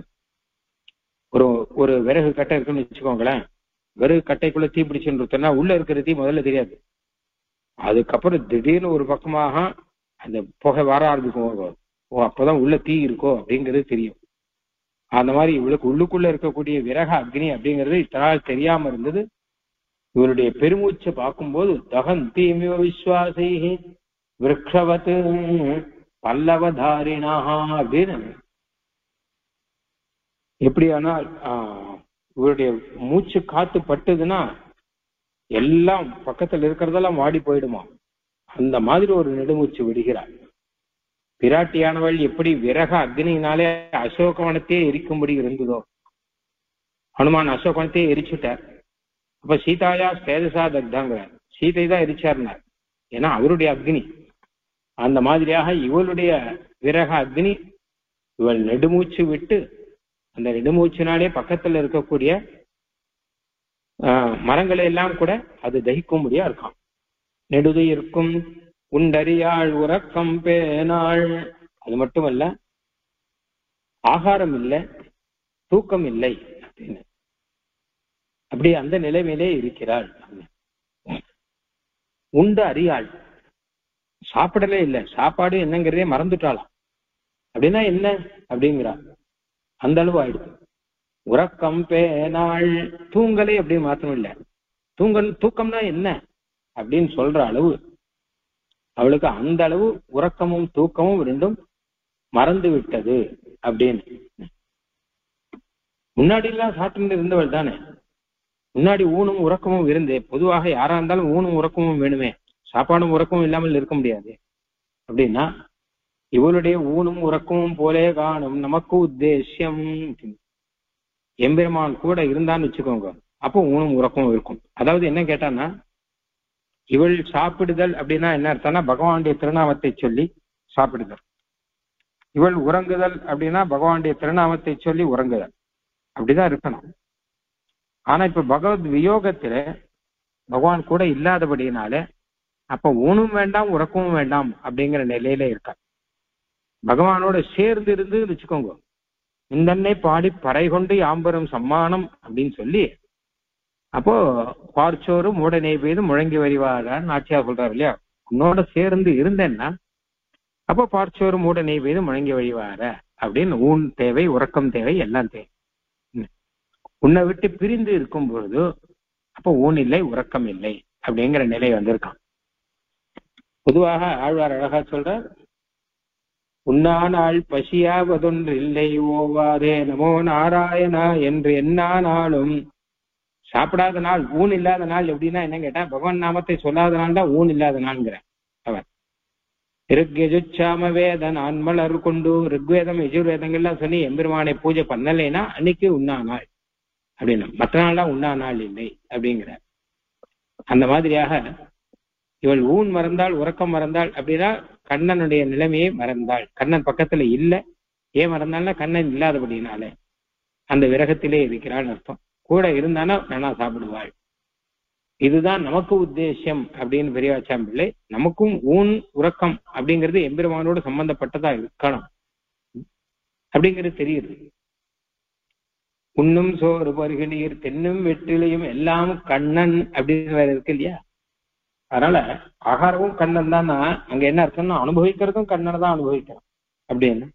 ஒரு விறகு கட்டை இருக்குன்னு வச்சுக்கோங்களேன். விறகு கட்டைக்குள்ள தீ பிடிச்சுன்னா உள்ள இருக்கிற தீ முதல்ல தெரியாது. அதுக்கப்புறம் திடீர்னு ஒரு பக்கமாக அந்த புகை வர ஆரம்பிக்கும். அப்பதான் உள்ள தீ இருக்கோ அப்படிங்கிறது தெரியும். அந்த மாதிரி இவளுக்கு உள்ளுக்குள்ள இருக்கக்கூடிய விரக அக்னி அப்படிங்கிறது இத்தனால் தெரியாம இருந்தது. இவருடைய பெருமூச்சை பார்க்கும்போது தகந்தி விஸ்வாசை விரக்ஷவத் பல்லவதாரிணா அப்படின்னு, எப்படியானால் இவருடைய மூச்சு காத்து பட்டுதுன்னா எல்லாம் பக்கத்துல இருக்கிறதெல்லாம் வாடி போயிடுமா. அந்த மாதிரி ஒரு நெடுமூச்சு விடுகிறார். பிராட்டியானவள் எப்படி விரக அக்னியினாலே அசோகவனத்தையே எரிக்கும்படி இருந்ததோ, ஹனுமான் அசோகவனத்தையே எரிச்சுட்டார். அப்ப சீதாயா ஸ்தேஜசா தக்தாங்கிறார். சீதை தான் எரிச்சார்னார், ஏன்னா அவருடைய அக்னி. அந்த மாதிரியாக இவளுடைய விரக அக்னி இவள் நெடுமூச்சு விட்டு அந்த நெடுமூச்சினாலே பக்கத்துல இருக்கக்கூடிய மரங்களை எல்லாம் கூட அது தகிக்கும்படியா இருக்கான். நெடுது இருக்கும் உண்டறியாள் உறக்கம் பேனாள். அது மட்டுமல்ல, ஆகாரம் இல்லை, தூக்கம் இல்லை அப்படின்னு அப்படி அந்த நிலைமையிலே இருக்கிறாள். உண்டு அறியாள், சாப்பிடலே இல்லை, சாப்பாடு என்னங்கிறதே மறந்துட்டாளாம். அப்படின்னா என்ன அப்படிங்கிறா, அந்த அளவு ஆயிடுது. உறக்கம் பேனாள், தூங்கலே அப்படின்னு மாத்திரம் இல்லை, தூக்கம்னா என்ன அப்படின்னு சொல்ற அளவு அவளுக்கு அந்த அளவு உறக்கமும் தூக்கமும் ரெண்டும் மறந்து விட்டது அப்படின்னு. முன்னாடி எல்லாம் சாப்பிட்டு இருந்தவள் தானே. முன்னாடி ஊனும் உறக்கமும் இருந்து, பொதுவாக யாரா இருந்தாலும் ஊனும் உறக்கமும் வேணுமே, சாப்பாடும் உறக்கமும் இல்லாமல் இருக்க முடியாது. அப்படின்னா இவளுடைய ஊனும் உறக்கமும் போலே காணும் நமக்கு உத்தேசியம். எம்பெருமான் கூட இருந்தான்னு வச்சுக்கோங்க, அப்போ ஊனும் உறக்கமும் இருக்கும். அதாவது என்ன கேட்டான்னா, இவள் சாப்பிடுதல் அப்படின்னா என்ன அர்த்தம்னா பகவானுடைய திருநாமத்தை சொல்லி சாப்பிடுதல். இவள் உறங்குதல் அப்படின்னா பகவானுடைய திருநாமத்தை சொல்லி உறங்குதல். அப்படிதான் இருக்கணும். ஆனா இப்ப பகவத் வியோகத்துல பகவான் கூட இல்லாதபடினால அப்ப ஊனும் வேண்டாம் உறக்கமும் வேண்டாம் அப்படிங்கிற நிலையில இருக்கா. பகவானோட சேர்ந்து இருந்து வச்சுக்கோங்க, இந்தன்னை பாடி பறை கொண்டு யாம்பரும் சம்மானம் அப்படின்னு சொல்லி, அப்போ பார்ச்சோறு மூடனை பெய்து முழங்கி வரிவாரான்னு நாச்சியார் சொல்றாரு இல்லையா. உன்னோட சேர்ந்து இருந்தேன்னா அப்போ பார்ச்சோறு மூடனை பெய்து முழங்கி வழிவார அப்படின்னு ஊன் தேவை, உறக்கம் தேவை, எல்லாம் தேவை. உன்னை விட்டு பிரிந்து இருக்கும் பொழுது அப்போ ஊன் இல்லை உறக்கம் இல்லை அப்படிங்கிற நிலை வந்திருக்கான். பொதுவாக ஆழ்வார் அழகா சொல்றார், உண்ணானால் பசியாவதொன்று இல்லை ஓவாதே நமோ நாராயணா என்று என்னானாலும். சாப்பிடாத நாள், ஊன் இல்லாத நாள் எப்படின்னா என்ன கேட்டா, பகவான் நாமத்தை சொல்லாத நாள் தான் ஊன் இல்லாத நாள்ங்கிற அவர். ரிக்யஜுச்சாம வேதன் ஆன்மலர் கொண்டு ரிக்வேதம் எஜுர்வேதங்கள்லாம் சொல்லி எம்பெருமானை பூஜை பண்ணலைன்னா அன்னைக்கு உண்ணா நாள் அப்படின்னு, மற்ற நாள்லாம் உண்ணா நாள் இல்லை அப்படிங்கிற. அந்த மாதிரியாக இவள் ஊன் மறந்தாள் உறக்கம் மறந்தாள் அப்படின்னா கண்ணனுடைய நிலைமையை மறந்தாள். கண்ணன் பக்கத்துல இல்லை. ஏன் மறந்தாள்னா கண்ணன் இல்லாதபடினால அந்த விரகத்திலே இருக்கிறாள் அர்த்தம். கூட இருந்தானா நானா சாப்பிடுவாள். இதுதான் நமக்கு உத்தேசியம் அப்படின்னு பெரியவாச்சான் பிள்ளை. நமக்கும் ஊன் உறக்கம் அப்படிங்கிறது எம்பெருமானோடு சம்பந்தப்பட்டதா இருக்கணும் அப்படிங்கிறது தெரியுது. உண்ணும் சோறு பருகு நீர் தென்னும் வெற்றிலையும் எல்லாம் கண்ணன் அப்படின்னு வேற இருக்கு இல்லையா. அதனால ஆகாரமும் கண்ணன் தான். அங்க என்ன அர்த்தம்னா அனுபவிக்கிறதும் கண்ணனை தான் அனுபவிக்கிறோம் அப்படின்னு.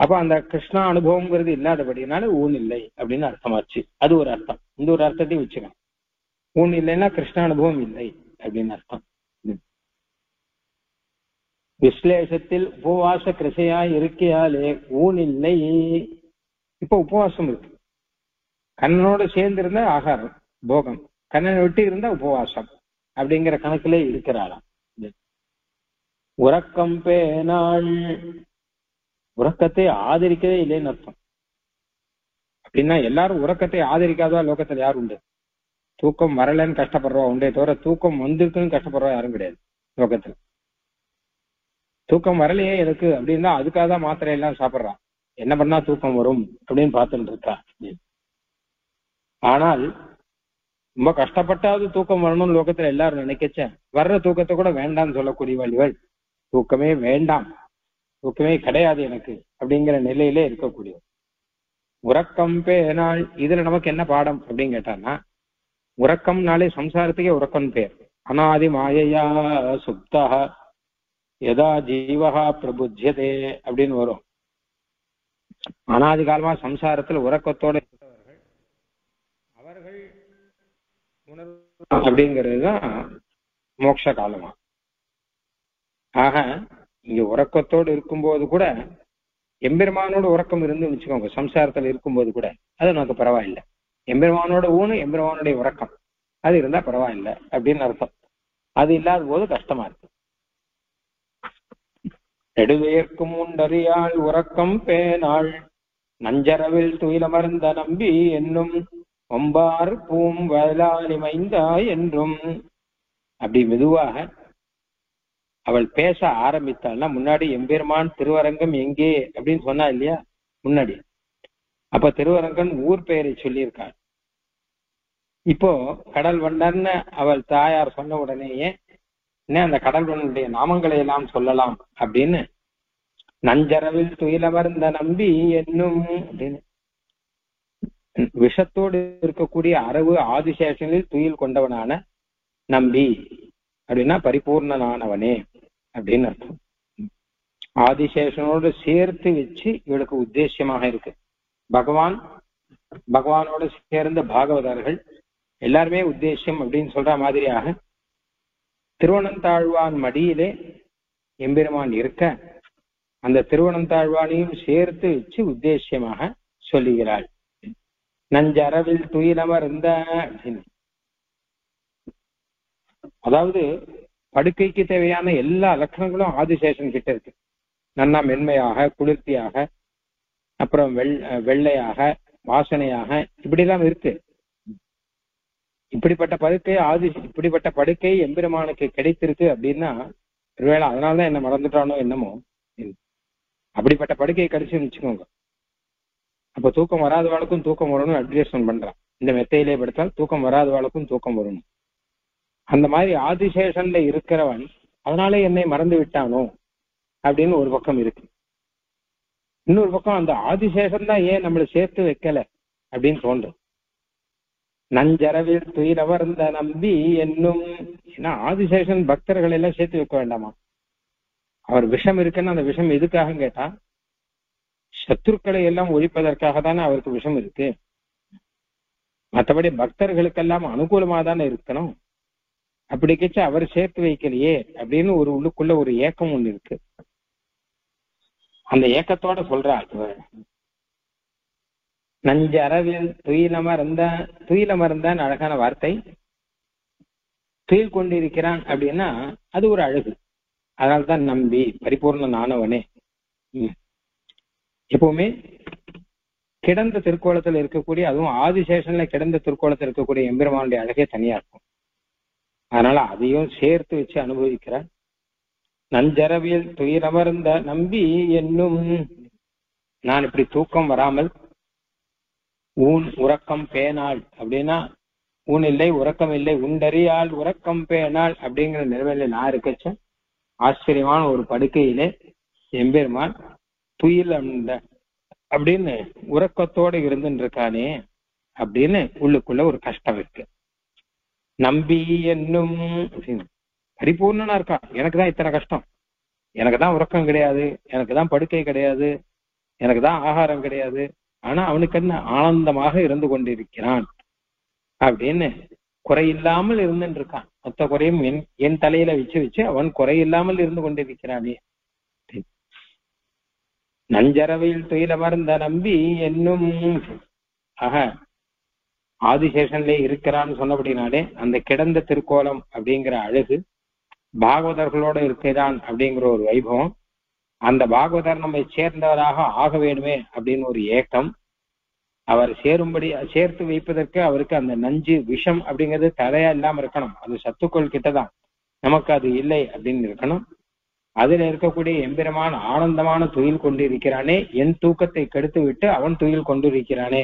அப்ப அந்த கிருஷ்ணா அனுபவம்ங்கிறது இல்லாதபடினால ஊன் இல்லை அப்படின்னு அர்த்தமாச்சு. அது ஒரு அர்த்தம். இந்த ஒரு அர்த்தத்தையும் வச்சுக்கணும். ஊன் இல்லைன்னா கிருஷ்ண அனுபவம் இல்லை அப்படின்னு அர்த்தம். விஸ்லேஷத்தில் உபவாச கிருஷையா இருக்கையாலே ஊன் இல்லை. இப்ப உபவாசம் இருக்கு. கண்ணனோட சேர்ந்து இருந்தா ஆகாரம் போகம், கண்ணனை விட்டு இருந்தா உபவாசம் அப்படிங்கிற கணக்கிலே இருக்கிறாளாம். உறக்கம் பேனாள், உறக்கத்தை ஆதரிக்கவே இல்லைன்னு அர்த்தம். அப்படின்னா எல்லாரும் உறக்கத்தை ஆதரிக்காதா லோகத்துல யார் உண்டு? தூக்கம் வரலன்னு கஷ்டப்படுறோம் உண்டே தவிர தூக்கம் வந்துருக்குன்னு கஷ்டப்படுறோம் யாரும் கிடையாது லோகத்துல. தூக்கம் வரலையே எனக்கு அப்படின்னா அதுக்காக தான் மாத்திரை எல்லாம் சாப்பிட்றான். என்ன பண்ணா தூக்கம் வரும் அப்படின்னு பார்த்துட்டு இருக்கா. ஆனால் ரொம்ப கஷ்டப்பட்டாவது தூக்கம் வரணும்னு லோகத்துல எல்லாரும் நினைக்கச்ச வர்ற தூக்கத்தை கூட வேண்டாம்னு சொல்லக்கூடிய வழிகள் தூக்கமே வேண்டாம், தூக்கமே கிடையாது எனக்கு அப்படிங்கிற நிலையிலே இருக்கக்கூடிய உறக்கம் பேனால். இதுல நமக்கு என்ன பாடம் அப்படின்னு கேட்டான்னா, உறக்கம்னாலே சம்சாரத்துக்கே உறக்கம் பேர். அனாதி மாயையா சுப்தா யதா ஜீவஹா பிரபுத்தியதே அப்படின்னு வரும். அனாதி காலமா சம்சாரத்துல உறக்கத்தோட இருந்தவர்கள் அவர்கள் உணர்வு அப்படிங்கிறது தான் மோட்ச காலமா. ஆக இங்க உறக்கத்தோடு இருக்கும்போது கூட எம்பெருமானோட உறக்கம் இருந்து வச்சுக்கோங்க, சம்சாரத்துல இருக்கும்போது கூட அது நமக்கு பரவாயில்லை. எம்பெருமானோட ஊனு எம்பெருமானுடைய உறக்கம் அது இருந்தா பரவாயில்லை அப்படின்னு அர்த்தம். அது இல்லாத போது கஷ்டமா இருக்கு. நெடுவேர்க்கும் உண்டறியாள் உறக்கம் பேனாள் நஞ்சரவில் துயிலமர்ந்த நம்பி என்னும் ஒம்பார் பூம் வயலாலிமைந்தா என்றும். அப்படி மெதுவாக அவள் பேச ஆரம்பித்தாள்னா, முன்னாடி எம்பெருமான் திருவரங்கம் எங்கே அப்படின்னு சொன்னா இல்லையா முன்னாடி, அப்ப திருவரங்கன் ஊர் பெயரை சொல்லியிருக்காள். இப்போ கடல் வண்ணர்னு அவள் தாயார் சொன்ன உடனேயே என்ன அந்த கடல்வனுடைய நாமங்களை எல்லாம் சொல்லலாம் அப்படின்னு நஞ்சரவில் துயிலமர்ந்த நம்பி என்னும் அப்படின்னு விஷத்தோடு இருக்கக்கூடிய அரவு ஆதிசேஷனில் துயில் கொண்டவனான நம்பி அப்படின்னா பரிபூர்ணனானவனே அப்படின்னு அர்த்தம். ஆதிசேஷனோடு சேர்த்து வச்சு இவளுக்கு உத்தேசியமாக இருக்கு. பகவானோடு சேர்ந்த பாகவதர்கள் எல்லாருமே உத்தேசியம் அப்படின்னு சொல்ற மாதிரியாக திருவனந்தாழ்வான் மடியிலே எம்பெருமான் இருக்க அந்த திருவனந்தாழ்வானையும் சேர்த்து வச்சு உத்தேசியமாக சொல்லுகிறாள். நஞ்சரவில் துயிலமர்ந்த அப்படின்னு, அதாவது படுக்கைக்கு தேவையான எல்லா லட்சணங்களும் ஆதிசேஷன் கிட்ட இருக்கு. நன்னா மென்மையாக, குளிர்ச்சியாக, அப்புறம் வெள்ளையாக, வாசனையாக, இப்படி எல்லாம் இருக்கு. இப்படிப்பட்ட படுக்கை எம்பெருமானுக்கு கிடைத்திருக்கு அப்படின்னா ஒருவேளை அதனாலதான் என்ன மறந்துட்டானோ என்னமோ. அப்படிப்பட்ட படுக்கை கிடைச்சுன்னு வச்சுக்கோங்க. அப்ப தூக்கம் வராதவாளுக்கும் தூக்கம் வரணும் அட்ஜஸ்ட்மெண்ட் பண்றான். இந்த மெத்தையிலே படுத்தால் தூக்கம் வராதவாளுக்கும் தூக்கம் வரணும். அந்த மாதிரி ஆதிசேஷன்ல இருக்கிறவன் அதனாலே என்னை மறந்து விட்டானோ அப்படின்னு ஒரு பக்கம் இருக்கு. இன்னொரு பக்கம் அந்த ஆதிசேஷன் தான் ஏன் நம்மளை சேர்த்து வைக்கல அப்படின்னு தோன்றும். நஞ்சரவில் துயிலமர்ந்த நம்பி என்னும், ஏன்னா ஆதிசேஷன் பக்தர்கள் எல்லாம் சேர்த்து வைக்க வேண்டாமா? அவர் விஷம் இருக்குன்னு அந்த விஷம் எதுக்காக கேட்டா சத்துருக்களை எல்லாம் ஒழிப்பதற்காக தானே அவருக்கு விஷம் இருக்கு. மற்றபடி பக்தர்களுக்கெல்லாம் அனுகூலமா தானே இருக்கணும். அப்படி கேச்சு அவர் சேர்த்து வைக்கலையே அப்படின்னு ஒரு உள்ளுக்குள்ள ஒரு ஏக்கம் ஒண்ணு இருக்கு. அந்த ஏக்கத்தோட சொல்றாள் நஞ்சரவில் துயிலமர்ந்த அழகான வார்த்தை. துயில் கொண்டிருக்கிறான் அப்படின்னா அது ஒரு அழகு. அதனால்தான் நம்பி பரிபூர்ணனானவனே. எப்பவுமே கிடந்த திருக்கோலத்துல இருக்கக்கூடிய, அதுவும் ஆதிசேஷன்ல கிடந்த திருக்கோலத்தில் இருக்கக்கூடிய எம்பெருமானுடைய அழகே தனியா இருக்கும். அதனால அதையும் சேர்த்து வச்சு அனுபவிக்கிறார். நஞ்சரவில் துயிலமர்ந்த நம்பி என்னும், நான் இப்படி தூக்கம் வராமல் ஊன் உறக்கம் பேனாள் அப்படின்னா ஊன் இல்லை உறக்கம் இல்லை உண்டறியாள் உறக்கம் பேனாள் அப்படிங்கிற நிலைமையில நான் இருக்கச்ச ஆச்சரியமான ஒரு படுக்கையிலே எம்பெருமான் துயில் அப்படின்னு உறக்கத்தோடு இருந்துட்டு இருக்கானே அப்படின்னு உள்ளுக்குள்ள ஒரு கஷ்டம் இருக்கு. நம்பி என்னும் பரிபூர்ணனா இருக்கா. எனக்கு தான் இத்தனை கஷ்டம், எனக்கு தான் உறக்கம் கிடையாது, எனக்கு தான் படுக்கை கிடையாது, எனக்கு தான் ஆகாரம் கிடையாது, ஆனா அவனுக்கு என்ன ஆனந்தமாக இருந்து கொண்டிருக்கிறான் அப்படின்னு குறையில்லாமல் இருந்துட்டு இருக்கான். மொத்த குறையும் என் தலையில வச்சு அவன் குறையில்லாமல் இருந்து கொண்டிருக்கிறானே. நஞ்சரவில் துயிலமர்ந்த நம்பி என்னும், ஆக ஆதிசேஷன்லே இருக்கிறான்னு சொன்னபடினாலே அந்த கிடந்த திருக்கோலம் அப்படிங்கிற அழகு, பாகவதர்களோட இருக்கிறான் அப்படிங்கிற ஒரு வைபவம், அந்த பாகவதர் நம்மை சேர்ந்தவராக ஆக வேண்டுமே அப்படின்னு ஒரு ஏக்கம், அவர் சேரும்படி சேர்த்து வைப்பதற்கு அவருக்கு அந்த நஞ்சு விஷம் அப்படிங்கிறது தடையா இல்லாம இருக்கணும். அது சத்துக்கள் கிட்டதான், நமக்கு அது இல்லை அப்படின்னு இருக்கணும். அதுல இருக்கக்கூடிய எம்பெருமான ஆனந்தமான துயில் கொண்டு இருக்கிறானே, என் தூக்கத்தை கெடுத்து விட்டு அவன் துயில் கொண்டு இருக்கிறானே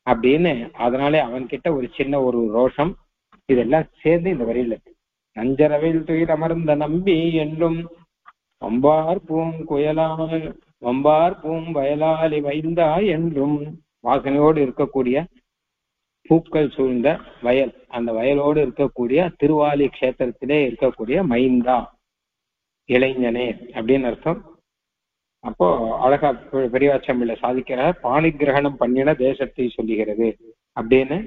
அப்படின்னு, அதனாலே அவன் கிட்ட ஒரு சின்ன ஒரு ரோஷம், இதெல்லாம் சேர்ந்து இந்த வரியில இருக்கு. நஞ்சரவில் துயில் அமர்ந்த நம்பி என்றும் வம்பார் பூம் குயலால் வம்பார் பூம் வயலாலி வைந்தா என்றும், வாசனையோடு இருக்கக்கூடிய பூக்கள் சூழ்ந்த வயல், அந்த வயலோடு இருக்கக்கூடிய திருவாலி கஷேத்திரத்திலே இருக்கக்கூடிய மைந்தா இளைஞனே அப்படின்னு அர்த்தம். அப்போ அழகா பெரியவாச்சம்பிள்ளை சாதிக்கிறார், பாணி கிரகணம் பண்ணின தேசத்தை சொல்லுகிறது அப்படின்னு.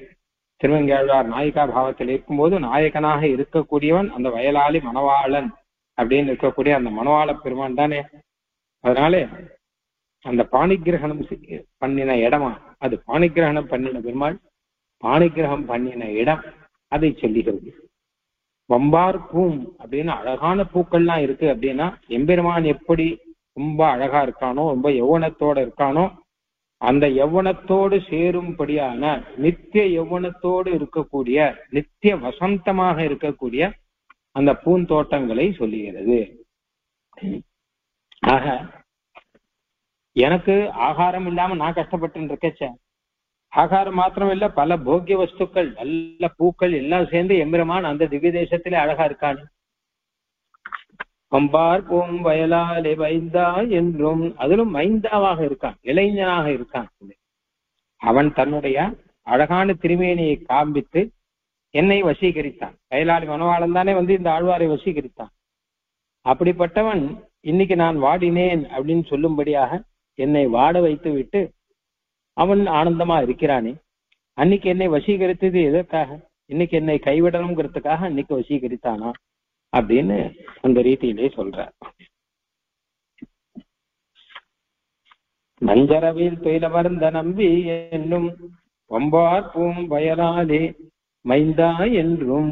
திருவங்கையாழ்வார் நாயிகா பாவத்தில் இருக்கும்போது நாயகனாக இருக்கக்கூடியவன் அந்த வயலாளி மணவாளன் அப்படின்னு இருக்கக்கூடிய அந்த மணவாள பெருமான் தானே. அதனாலே அந்த பாணிகிரகணம் பண்ணின இடமா, அது பாணிகிரகணம் பண்ணின பெருமாள், பாணிகிரகம் பண்ணின இடம் அதை சொல்லுகிறது. வம்பார் பூம் அப்படின்னு அழகான பூக்கள்லாம் இருக்கு அப்படின்னா, எம்பெருமான் எப்படி ரொம்ப அழகா இருக்கானோ, ரொம்ப யௌவனத்தோட இருக்கானோ, அந்த யௌவனத்தோடு சேரும்படியான நித்திய யௌவனத்தோடு இருக்கக்கூடிய நித்திய வசந்தமாக இருக்கக்கூடிய அந்த பூந்தோட்டங்களை சொல்லுகிறது. ஆக எனக்கு ஆகாரம் இல்லாம நான் கஷ்டப்பட்டு இருக்கச்ச, ஆகாரம் மாத்திரம் இல்ல, பல போக்கிய வஸ்துக்கள் நல்ல பூக்கள் எல்லாம் சேர்ந்து எம்பெருமான் அந்த திவ்ய தேசத்திலே அழகா இருக்கான். வம்பார் பூம் வயலாலே வைந்தா என்றும், அதிலும் மைந்தாவாக இருக்கான், இளைஞனாக இருக்கான். அவன் தன்னுடைய அழகான திருமேனியை காண்பித்து என்னை வசீகரித்தான். வயலாளி மனவாளன் தானே வந்து இந்த ஆழ்வாரை வசீகரித்தான். அப்படிப்பட்டவன் இன்னைக்கு நான் வாடினேன் அப்படின்னு சொல்லும்படியாக என்னை வாட வைத்து விட்டு அவன் ஆனந்தமா இருக்கிறானே. அன்னைக்கு என்னை வசீகரித்தது எதற்காக? இன்னைக்கு என்னை கைவிடணுங்கிறதுக்காக அன்னைக்கு வசீகரித்தானா அப்படின்னு அந்த ரீதியிலே சொல்றார். நஞ்சரவில் துயிலமர்ந்த நம்பி என்னும் வம்பார் பூம் வயலாலே மைந்தா என்றும்,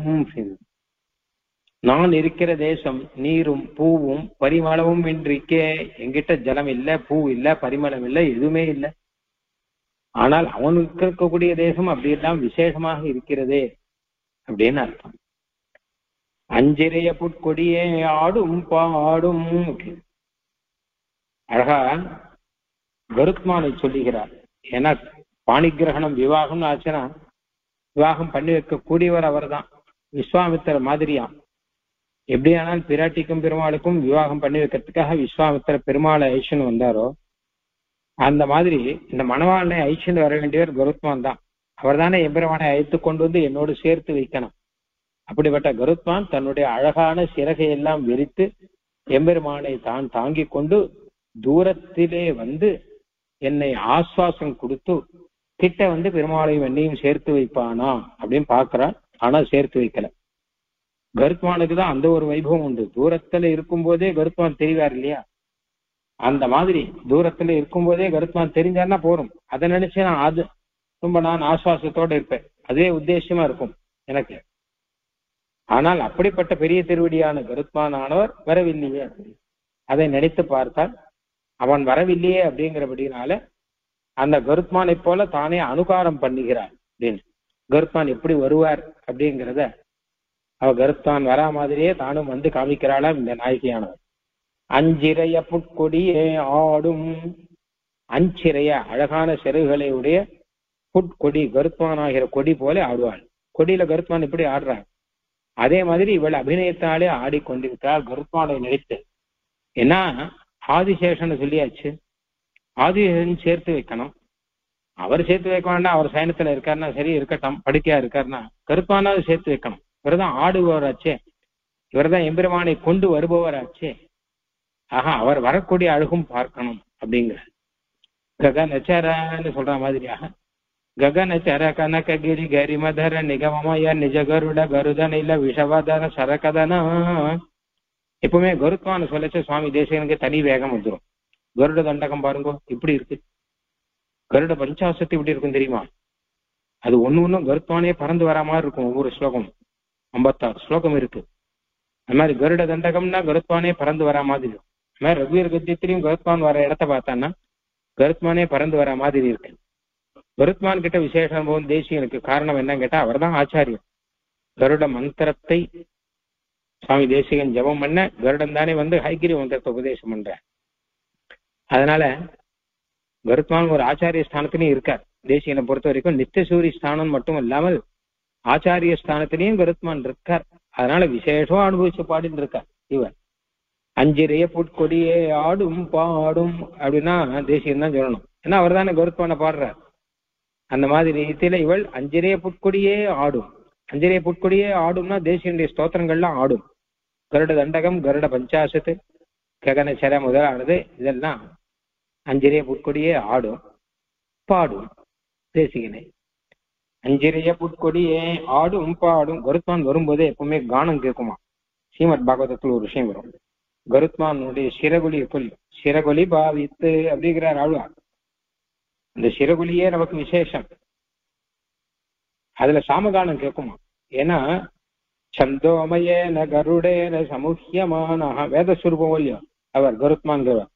நான் இருக்கிற தேசம் நீரும் பூவும் பரிமளமும் இன்றிக்கே, என்கிட்ட ஜலம் இல்லை, பூ இல்லை, பரிமளம் இல்லை, எதுவுமே இல்லை. ஆனால் அவனுக்கு இருக்கக்கூடிய தேசம் அப்படியெல்லாம் விசேஷமாக இருக்கிறதே அப்படின்னு அர்த்தம். அஞ்சிறைய புட்கொடியே ஆடும் பாடும், அழகா கருத்மானை சொல்லுகிறார். ஏன்னா பாணிகிரகணம் விவாகம்னு ஆச்சுன்னா விவாகம் பண்ணி வைக்கக்கூடியவர் அவர் தான், விஸ்வாமித்திரர் மாதிரியாம். எப்படியானால் பிராட்டிக்கும் பெருமாளுக்கும் விவாகம் பண்ணி வைக்கிறதுக்காக விஸ்வாமித்திர பெருமாளை ஐஷன் வந்தாரோ, அந்த மாதிரி இந்த மணவாளனை ஐஷன் வர வேண்டியவர் கருத்மான் தான். அவர் தானே எம்பெருமானை அழைத்து கொண்டு வந்து என்னோடு சேர்த்து வைக்கணும். அப்படிப்பட்ட கருத்மான் தன்னுடைய அழகான சிறகையெல்லாம் விரித்து எம்பெருமானை தான் தாங்கி கொண்டு தூரத்திலே வந்து என்னை ஆஸ்வாசம் கொடுத்து கிட்ட வந்து பெருமாளையும் என்னையும் சேர்த்து வைப்பானா அப்படின்னு பாக்குறான். ஆனா சேர்த்து வைக்கல. கருத்மானுக்கு தான் அந்த ஒரு வைபவம் உண்டு. தூரத்துல இருக்கும் போதே கருத்மான் தெரிவார் இல்லையா, அந்த மாதிரி தூரத்துல இருக்கும் போதே கருத்மான் தெரிஞ்சாருன்னா போறோம். அதை நினைச்சு நான் ஆஸ்வாசத்தோட இருப்பேன், அதே உத்தேசமா இருக்கும் எனக்கு. ஆனால் அப்படிப்பட்ட பெரிய திருவடியான கருத்மான் ஆனவர் வரவில்லையே. அதை நினைத்து பார்த்தால் அவன் வரவில்லையே அப்படிங்கிறபடினால அந்த கருத்மானை போல தானே அனுகாரம் பண்ணுகிறார் அப்படின்னு. கருத்மான் எப்படி வருவார் அப்படிங்கிறத அவ கருத்தான் வரா மாதிரியே தானும் வந்து காமிக்கிறாளாம் இந்த நாயகியானவர். அஞ்சிறைய புட்கொடியே ஆடும், அஞ்சிறைய அழகான செருகளை உடைய புட்கொடி, கருத்மான் ஆகிற கொடி போல ஆடுவாள். கொடியில கருத்மான் எப்படி ஆடுறாள், அதே மாதிரி இவள் அபிநயத்தாலே ஆடிக்கொண்டிருக்கிறாள் கருத்மானை நினைத்து. ஏன்னா ஆதிசேஷன் சொல்லியாச்சு, ஆதிசேஷன் சேர்த்து வைக்கணும். அவர் சேர்த்து வைக்க வேண்டாம், அவர் சயனத்துல இருக்காருன்னா சரி இருக்கட்டும், படுக்கையா இருக்காருன்னா கருத்மானாவது சேர்த்து வைக்கணும். இவர்தான் ஆடுபவராச்சே, இவர்தான் எம்பெருமானை கொண்டு வருபவராச்சே. ஆஹா, அவர் வரக்கூடிய அழகும் பார்க்கணும் அப்படிங்கிற ககனச்சரன்னு சொல்ற மாதிரியாக ககனச்சர கனககிரி கரிமதர நிகமமய நிஜ கருட கருதன் இல்ல விஷவதர சரகதனா. எப்பவுமே கருத்மான்னு சொல்லச்ச சுவாமி தேசிகனுக்கு தனி வேகம் வந்துடும். கருட தண்டகம் பாருங்க இப்படி இருக்கு, கருட பஞ்சாசத்து இப்படி இருக்கும் தெரியுமா? அது ஒண்ணும் கருத்மானே பறந்து வர மாதிரி இருக்கும். ஒவ்வொரு ஸ்லோகம் 56 ஸ்லோகம் இருக்கு. அது மாதிரி கருட தண்டகம்னா கருத்மானே பறந்து வர மாதிரி இருக்கும். அது மாதிரி ரகுவீர் கத்தியத்திலையும் கருத்மான் வர இடத்த பார்த்தான்னா கருத்மானே பறந்து வர மாதிரி இருக்கு. கருத்மான் கிட்ட விசேஷ அனுபவம் தேசிகனுக்கு காரணம் என்னன்னு கேட்டா அவர் தான் ஆச்சாரியர். கருட மந்திரத்தை சுவாமி தேசிகன் ஜபம் பண்ண கருடன் தானே வந்து ஹைகிரி மந்திரத்தை உபதேசம் பண்ற. அதனால கருத்மான் ஒரு ஆச்சாரிய ஸ்தானத்திலையும் இருக்கார். தேசிகனை பொறுத்த வரைக்கும் நித்தியசூரி ஸ்தானம் மட்டும் இல்லாமல் ஆச்சாரிய ஸ்தானத்திலையும் கருத்மான் இருக்கார். அதனால விசேஷமா அனுபவிச்சு பாடின்னு இருக்கார் இவர். அஞ்சிரைய புட்கொடியே ஆடும் பாடும் அப்படின்னா தேசிகன் தான் சொல்லணும். ஏன்னா அவர் தானே கருத்மான பாடுறார். அந்த மாதிரி ரீதியில இவள் அஞ்சிரைய புட்கொடியே ஆடும். அஞ்சிரைய புட்கொடியே ஆடும்னா தேசியனுடைய ஸ்தோத்திரங்கள்லாம் ஆடும். கருட தண்டகம், கருட பஞ்சாசத்து, ககனச்சர முதலானது இதெல்லாம் அஞ்சிரைய புட்கொடியே ஆடும் பாடும் தேசிகனை. அஞ்சிரைய புட்கொடியே ஆடும் பாடும். கருத்மான் வரும்போதே எப்பவுமே கானம் கேட்குமா. ஸ்ரீமத் பாகவதத்தில் ஒரு விஷயம் வரும். கருத்மானுடைய சிறகுலி சிறகுலி பாவித்து அப்படிங்கிறார் ஆழ்வார். அந்த சிறகுலியே நமக்கு விசேஷம். அதுல சாமகானம் கேட்குமா. ஏன்னா சந்தோமயேன கருடேன சமுஹ்யமான வேதஸ்வரூபம் இல்லையோ அவர் கருத்மான்கிறவர்.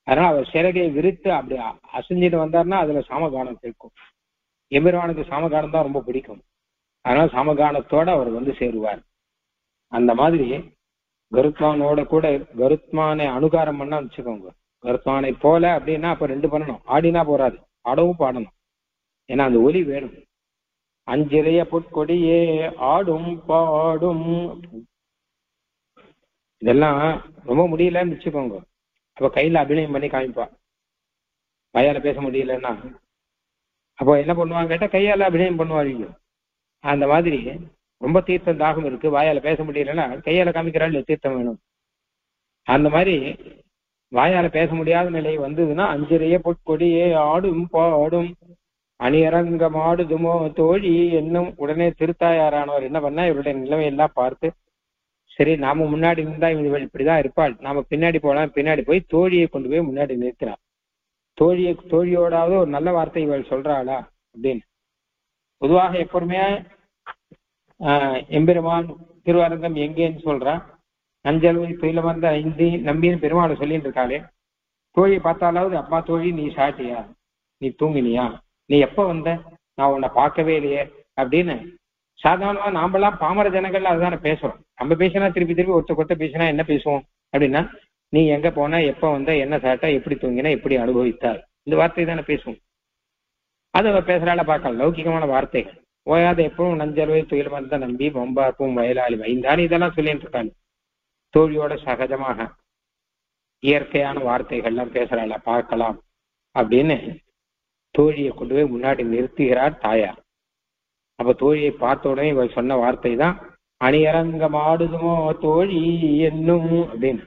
அதனால அவர் சிறகை விரித்து அப்படி அசைஞ்சிட்டு வந்தார்னா அதுல சாமகானம் கேட்கும். எம்பெருமானுக்கு சாமகானம் தான் ரொம்ப பிடிக்கும். அதனால சாமகானத்தோட அவர் வந்து சேருவார். அந்த மாதிரி கருத்மானோட கூட கருத்மானை அனுகாரம் பண்ணா வச்சுக்கோங்க. கருத்மானை போல அப்படின்னா அப்ப ரெண்டு பண்ணணும். ஆடினா போறாது, ஆடவும் பாடணும். ஏன்னா அந்த ஒலி வேணும். அஞ்சிரைய பொற்கொடியே ஆடும் பாடும். இதெல்லாம் ரொம்ப முடியலன்னு வச்சுக்கோங்க. அப்ப கையில அபிநயம் பண்ணி காமிப்பா. வாயால பேச முடியலன்னா அப்போ என்ன பண்ணுவாங்க கேட்டா கையால அபிநயம் பண்ணுவாங்க. அந்த மாதிரி ரொம்ப தீர்த்தம் தாகம் இருக்கு, வாயால பேச முடியலன்னா கையால காமிக்கிறாள் தீர்த்தம் வேணும். அந்த மாதிரி வாயால பேச முடியாத நிலை வந்ததுன்னா அஞ்சிரைய பொற்கொடியே ஆடும் பாடும் அணியரங்கம் ஆடுதுமோ தோழி என்னும். உடனே திருத்தாயாரானவர் என்ன பண்ணா இவருடைய நிலைமையெல்லாம் பார்த்து, சரி நாம முன்னாடி இருந்தா இவள் இப்படிதான் இருப்பாள், நாம பின்னாடி போலாம். பின்னாடி போய் தோழியை கொண்டு போய் முன்னாடி நிறுத்தினார். தோழியோடாவது ஒரு நல்ல வார்த்தை இவள் சொல்றாளா அப்படின்னு. பொதுவாக எப்பவுமே எம்பெருமான் திருவரங்கம் எங்கேன்னு சொல்றான். அஞ்சல்வை துயிலமர்ந்த ஐந்தி நம்பின்னு பெருமாளை சொல்லிட்டு இருக்காளே. தோழியை பார்த்தாலாவது அப்பா தோழி நீ சாட்டியா, நீ தூங்கினியா, நீ எப்ப வந்த, நான் உன்னை பார்க்கவே இல்லையே அப்படின்னு சாதாரணமா நாமெல்லாம் பாமர ஜனங்கள்ல அதுதானே பேசுறோம். நம்ம பேசினா திருப்பி திருப்பி ஒருத்த பேசினா என்ன பேசுவோம் அப்படின்னா, நீ எங்க போன, எப்ப வந்த, என்ன சாட்டா, எப்படி தூங்கினா, எப்படி அனுபவித்தார், இந்த வார்த்தை தானே பேசுவோம். அதை பேசுறால பார்க்கலாம். லௌகிகமான வார்த்தைகள் ஓயாத எப்பவும் நஞ்சல்வை துயில் மருந்த நம்பி பொம்பார்ப்பும் வயலாளி வைந்தானே இதெல்லாம் சொல்லிட்டு இருக்காங்க. தோழியோட சகஜமாக இயற்கையான வார்த்தைகள்லாம் பேசுறாள பார்க்கலாம் அப்படின்னு தோழியை கொண்டு போய் முன்னாடி நிறுத்துகிறார் தாயார். அப்ப தோழியை பார்த்த உடனே இவர் சொன்ன வார்த்தை தான் அணியரங்கம் ஆடுதுமோ தோழி என்னும் அப்படின்னு.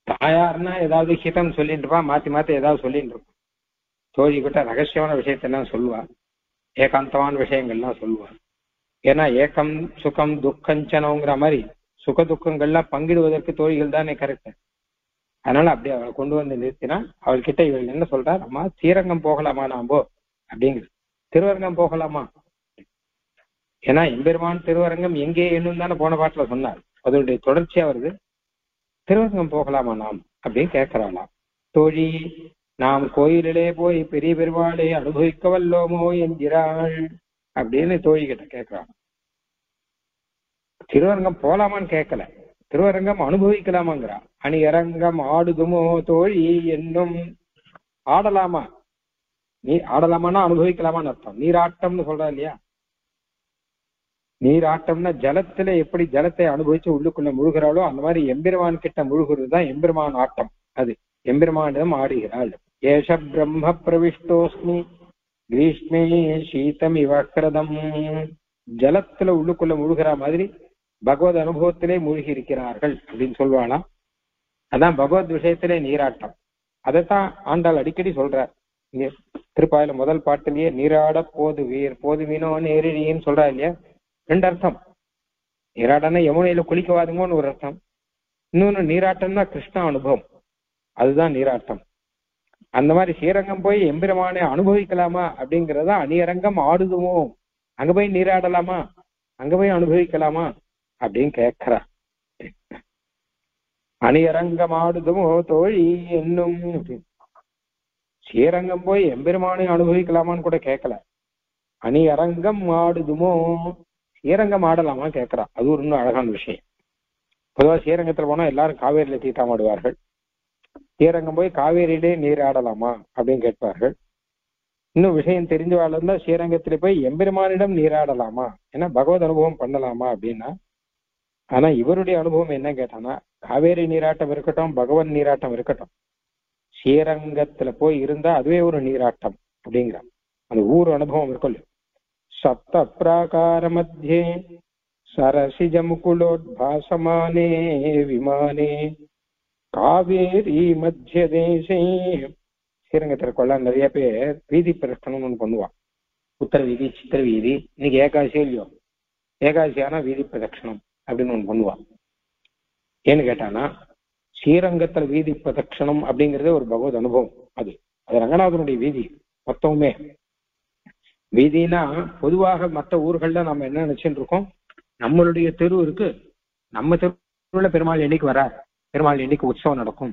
தாயார்னா ஏதாவது ஹிதம் சொல்லிட்டு இருப்பா, மாத்தி மாத்தி ஏதாவது சொல்லிட்டு இருப்பான். தோழி கிட்ட ரகசியமான விஷயத்தெல்லாம் சொல்லுவா, ஏகாந்தமான விஷயங்கள்லாம் சொல்லுவா. ஏன்னா ஏக்கம் சுகம் துக்கஞ்சனங்கிற மாதிரி சுக துக்கங்கள்லாம் பங்கிடுவதற்கு தோழிகள் தானே கரெக்ட். அதனால அப்படி அவளை கொண்டு வந்து நிறுத்தினா அவள்கிட்ட இவள் என்ன சொல்றார், அம்மா ஸ்ரீரங்கம் போகலாமா நாம்போ அப்படிங்கிறது. திருவரங்கம் போகலாமா, ஏன்னா எம்பெருமான் திருவரங்கம் எங்கே என்னும் தானே போன பாட்டுல சொன்னார். அதனுடைய தொடர்ச்சியா வருது. திருவரங்கம் போகலாமா நாம் அப்படின்னு கேட்கிறாளாம் தோழி. நாம் கோயிலிலே போய் பெரிய பெருமாளை அனுபவிக்க வல்லோமோ என்கிறாள் அப்படின்னு தோழி கிட்ட கேட்கிறான். திருவரங்கம் போலாமான்னு கேட்கல, திருவரங்கம் அனுபவிக்கலாமாங்கிறா. அணியரங்கம் ஆடுதுமோ தோழி என்னும். ஆடலாமா, நீ ஆடலாமான்னா அனுபவிக்கலாமான்னு அர்த்தம். நீராட்டம்னு சொல்றா இல்லையா, நீராட்டம்னா ஜலத்துல எப்படி ஜலத்தை அனுபவிச்சு உள்ளுக்குள்ள முழுகிறாளோ அந்த மாதிரி எம்பெருமான் கிட்ட முழுகிறது தான் எம்பெருமான் ஆட்டம். அது எம்பெருமானிடம் ஆடுகிறாள். ஏஷ பிரம்ம பிரவிஷ்டோஸ்மி கிரீஷ்மே சீதம் இவக்கிரதம். ஜலத்துல உள்ளுக்குள்ள முழுகிற மாதிரி பகவத் அனுபவத்திலே மூழ்கி இருக்கிறார்கள் அப்படின்னு சொல்வாளாம். அதான் பகவத் விஷயத்திலே நீராட்டம். அதைத்தான் ஆண்டாள் அடிக்கடி சொல்றார். திருப்பாயில முதல் பாட்டிலேயே நீராட போது வீணோ நேரிழின்னு சொல்றா இல்லையா. ரெண்டு அர்த்தம். நீராட்டம்னா யமுனையில குளிக்கவாதுங்கன்னு ஒரு அர்த்தம். இன்னொன்னு நீராட்டம்னா கிருஷ்ண அனுபவம், அதுதான் நீராட்டம். அந்த மாதிரி ஸ்ரீரங்கம் போய் எம்பெருமானை அனுபவிக்கலாமா அப்படிங்கிறதா அணியரங்கம் ஆடுதுமோ, அங்க போய் நீராடலாமா, அங்க போய் அனுபவிக்கலாமா அப்படின்னு கேட்கிறா. அணியரங்கம் ஆடுதுமோ தோழி என்னும். ஸ்ரீரங்கம் போய் எம்பெருமானை அனுபவிக்கலாமான்னு கூட கேட்கல. அணி அரங்கம் ஆடுதுமோ, ஸ்ரீரங்கம் ஆடலாமா கேட்கிறா. அது ஒரு இன்னும் அழகான விஷயம். பொதுவாக ஸ்ரீரங்கத்துல போனா எல்லாரும் காவேரியில தீர்த்தம் ஆடுவார்கள். ஸ்ரீரங்கம் போய் காவேரியிலே நீர் ஆடலாமா அப்படின்னு கேட்பார்கள். இன்னும் விஷயம் தெரிஞ்சவாள் இருந்தா ஸ்ரீரங்கத்திலே போய் எம்பெருமானிடம் நீராடலாமா, ஏன்னா பகவத் அனுபவம் பண்ணலாமா அப்படின்னா. ஆனா இவருடைய அனுபவம் என்ன கேட்டானா, காவேரி நீராட்டம் இருக்கட்டும், பகவன் நீராட்டம் இருக்கட்டும், ஸ்ரீரங்கத்துல போய் இருந்தா அதுவே ஒரு நீராட்டம் அப்படிங்கிறான். அந்த ஊர் அனுபவம் இருக்குல்ல. சப்த பிராகார மத்தியே சரசிஜ முகுலோத்பாசமானே விமானே காவேரி மத்திய தேசே. ஸ்ரீரங்கத்திற்குள்ள நிறைய பேர் வீதி பிரதட்சணம்னு ஒண்ணு பண்ணுவான். உத்தர வீதி, சித்திர வீதி. இன்னைக்கு ஏகாதசி இல்லையோ, ஏகாதசியான வீதி பிரதட்சணம் அப்படின்னு ஒண்ணு பண்ணுவான். ஏன்னு கேட்டானா, ஸ்ரீரங்கத்துல வீதி பிரதட்சணம் அப்படிங்கிறது ஒரு பகவத் அனுபவம். அது அது ரங்கநாதனுடைய வீதி மொத்தமுமே. வீதினா பொதுவாக மற்ற ஊர்கள்ல நம்ம என்ன நினைச்சுட்டு இருக்கோம், நம்மளுடைய தெரு இருக்கு, நம்ம தெருவுல பெருமாள் என்னைக்கு வரார், பெருமாள் என்னைக்கு உற்சவம் நடக்கும்,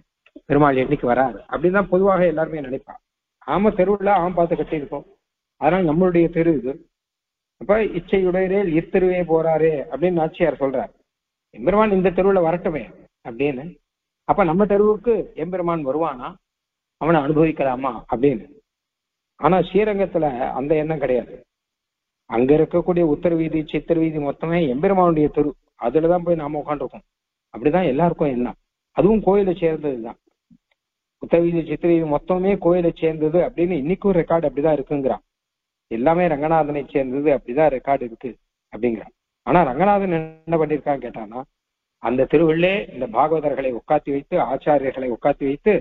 பெருமாள் என்னைக்கு வராது அப்படின்னு தான் பொதுவாக எல்லாருமே நினைப்பான். ஆம தெருவுல பார்த்து கட்டி இருக்கோம், அதனால நம்மளுடைய தெரு இது. அப்ப இச்சையுடையரே இத்தெருவே போறாரே அப்படின்னு நாச்சியார் சொல்றார். எம்பெருமான் இந்த தெருவுல வரட்டுமே அப்படின்னு. அப்ப நம்ம தெருவுக்கு எம்பெருமான் வருவானா, அவனை அனுபவிக்கலாமா அப்படின்னு. ஆனா ஸ்ரீரங்கத்துல அந்த எண்ணம் கிடையாது. அங்க இருக்கக்கூடிய உத்தர வீதி, சித்திர வீதி மொத்தமே எம்பெருமானுடைய தெரு. அதுலதான் போய் நாம உட்காந்துருக்கோம். அப்படிதான் எல்லாருக்கும் எண்ணம். அதுவும் கோயிலை சேர்ந்ததுதான். உத்தர வீதி, சித்திர வீதி மொத்தமே கோயிலை சேர்ந்தது அப்படின்னு இன்னைக்கும் ரெக்கார்டு அப்படிதான் இருக்குங்கிறான். எல்லாமே ரங்கநாதனை சேர்ந்தது அப்படிதான் ரெக்கார்டு இருக்கு அப்படிங்கிறான். ஆனா ரங்கநாதன் என்ன பண்ணிருக்கான்னு கேட்டானா, அந்த திருவிழே இந்த பாகவதர்களை உட்காத்தி வைத்து, ஆச்சாரியர்களை உட்காத்தி வைத்து,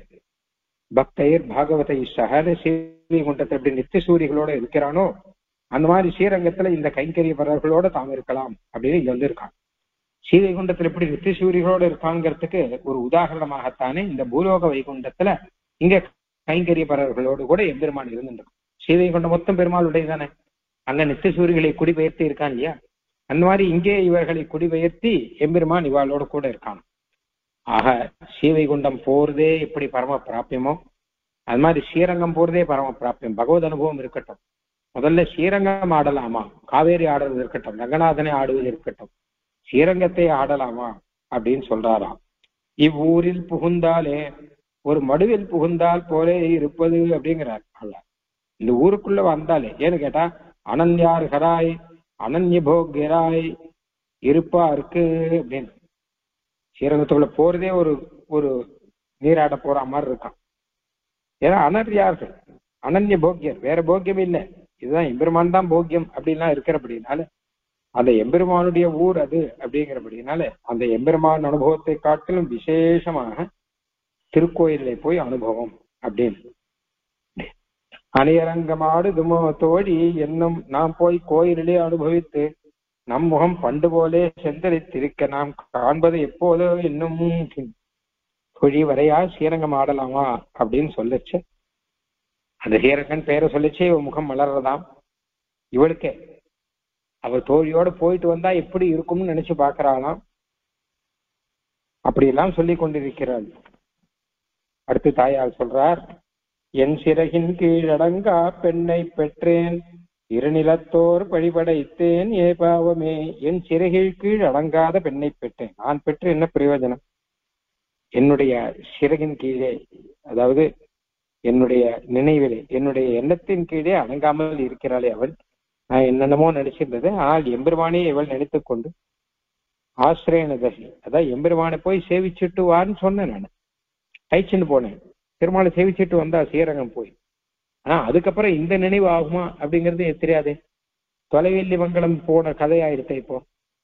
பக்தர் பாகவதை சகல ஸ்ரீவைகுண்டத்தை எப்படி நித்திய சூரிகளோட இருக்கிறானோ அந்த மாதிரி ஸ்ரீரங்கத்துல இந்த கைங்கரியவர்களோட தாம் இருக்கலாம் அப்படின்னு இங்க வந்து இருக்கான். ஸ்ரீவைகுண்டத்துல எப்படி நித்திய சூரிகளோட இருக்காங்கிறதுக்கு ஒரு உதாரணமாகத்தானே இந்த பூலோக வைகுண்டத்துல இங்க கைங்கரியவர்களோடு கூட எம்பெருமான் இருந்துருக்கும். ஸ்ரீவைகுண்டம் மொத்தம் பெருமாளுடைய தானே, அங்க நித்திய சூரிகளை குடிபெயர்த்தி இருக்கான் இல்லையா, அந்த மாதிரி இங்கே இவர்களை குடிபெயர்த்தி எம்பெருமான் இவாளோட கூட இருக்கான். ஆக ஸ்ரீவைகுண்டம் போறதே எப்படி பரம பிராபியமோ அது மாதிரி ஸ்ரீரங்கம் போறதே பரம பிராபியம். பகவத் அனுபவம் இருக்கட்டும். முதல்ல ஸ்ரீரங்கம் ஆடலாமா, காவேரி ஆடுறது இருக்கட்டும், ரங்கநாதனை ஆடுவது இருக்கட்டும், ஸ்ரீரங்கத்தை ஆடலாமா அப்படின்னு சொல்றாராம். இவ்வூரில் புகுந்தாலே ஒரு மடுவில் புகுந்தால் போலே இருப்பது அப்படிங்கிறார். அல்ல, இந்த ஊருக்குள்ள வந்தாலே ஏன்னு கேட்டா, அனன்யார் ஹராய் அனன்ய போக்யராய் இருப்பா இருக்கு அப்படின்னு. ஸ்ரீரங்கத்துக்குள்ள போறதே ஒரு ஒரு நீராட போற மாதிரி இருக்கான். ஏன்னா அனர்யார்கள், அனன்ய போக்கியர், வேற போக்கியம் இல்லை, இதுதான் எம்பெருமான் தான் போக்கியம் அப்படின்லாம் இருக்கிறபடினால, அந்த எம்பெருமானுடைய ஊர் அது அப்படிங்கிறபடினால அந்த எம்பெருமான் அனுபவத்தை காட்டிலும் விசேஷமாக திருக்கோயிலே போய் அனுபவம் அப்படின்னு. அணியரங்கமாடு துமோ தோழி என்னும் நாம் போய் கோயிலிலே அனுபவித்து நம் முகம் பண்டு போலே செந்தரித்திருக்க நாம் காண்பது எப்போதோ இன்னும் தொழி வரையா ஸ்ரீரங்கம் ஆடலாமா அப்படின்னு சொல்லிச்சு. அந்த ஸ்ரீரங்கன் பேரை சொல்லிச்சு, இவ முகம் மலர்றதாம். இவளுக்கே அவள் தோழியோட போயிட்டு வந்தா எப்படி இருக்கும்னு நினைச்சு பாக்குறாளாம். அப்படியெல்லாம் சொல்லி கொண்டிருக்கிறாள். அடுத்து தாயார் சொல்றார், என் சிறகின் கீழடங்கா பெண்ணை பெற்றேன், இருநிலத்தோர் வழிபடைத்தேன் ஏ பாவமே. என் சிறகில் கீழ் அடங்காத பெண்ணை பெற்றேன். நான் பெற்று என்ன பிரயோஜனம்? என்னுடைய சிறகின் கீழே, அதாவது என்னுடைய நினைவிலே, என்னுடைய எண்ணத்தின் கீழே அடங்காமல் இருக்கிறாளே அவள். நான் என்னென்னமோ நினைச்சிருந்தது, ஆனால் எம்பெருமானே இவள் நினைத்துக் கொண்டு ஆசிரியன தசி, அதான் எம்பெருமானை போய் சேவிச்சுட்டு வான்னு சொன்னேன். நான் கைச்சுன்னு போனேன், பெருமாளை சேவிச்சுட்டு வந்தா ஸ்ரீரங்கம் போய். ஆனா அதுக்கப்புறம் இந்த நினைவு ஆகுமா அப்படிங்கிறது தெரியாதே. தொலைவெல்லி மங்கலம் போன கதையாயிடுத்த. இப்போ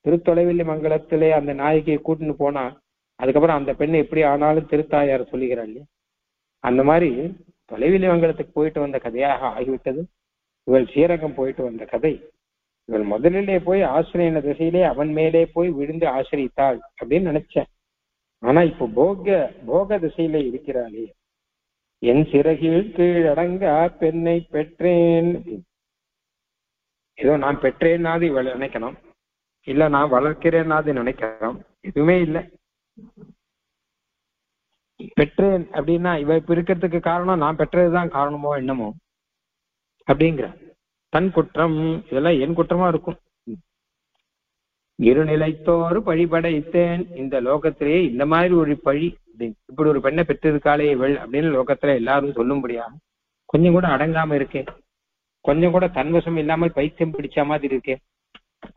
திருத்தொலைவெல்லி மங்கலத்திலே அந்த நாயகியை கூட்டின்னு போனா அதுக்கப்புறம் அந்த பெண்ணை எப்படி ஆனாலும் திருத்தாயார் சொல்லுகிறாள். அந்த மாதிரி தொலைவெல்லி மங்கலத்துக்கு போயிட்டு வந்த கதையாக ஆகிவிட்டது இவள் ஸ்ரீரங்கம் போயிட்டு வந்த கதை. இவள் முதலிலே போய் ஆசிரியன திசையிலே அவன் மேலே போய் விழுந்து ஆசிரித்தாள் அப்படின்னு நினைச்சேன். ஆனா இப்போ போக திசையிலே இருக்கிறாளே. என் சிறகில் கீழடங்க பெண்ணை பெற்றேன். ஏதோ நான் பெற்றேன்னாது இவளை நினைக்கணும், இல்ல நான் வளர்க்கிறேன்னாது நினைக்கிறோம், எதுவுமே இல்லை. பெற்றேன் அப்படின்னா இவ இப்ப இருக்கிறதுக்கு காரணம் நான் பெற்றதுதான் காரணமோ என்னமோ அப்படிங்கிற தன் குற்றம், இதெல்லாம் என் குற்றமா இருக்கும். இருநிலைத்தோறு பழி படைத்தேன், இந்த லோகத்திலேயே இந்த மாதிரி ஒரு பழி, இப்படி ஒரு பெண்ணை பெற்றிருக்காளே இவள் அப்படின்னு லோகத்துல எல்லாரும் சொல்லும்படியா கொஞ்சம் கூட அடங்காம இருக்கேன், கொஞ்சம் கூட தன்வசம் இல்லாமல் பைத்தியம் பிடிச்ச மாதிரி இருக்கேன்,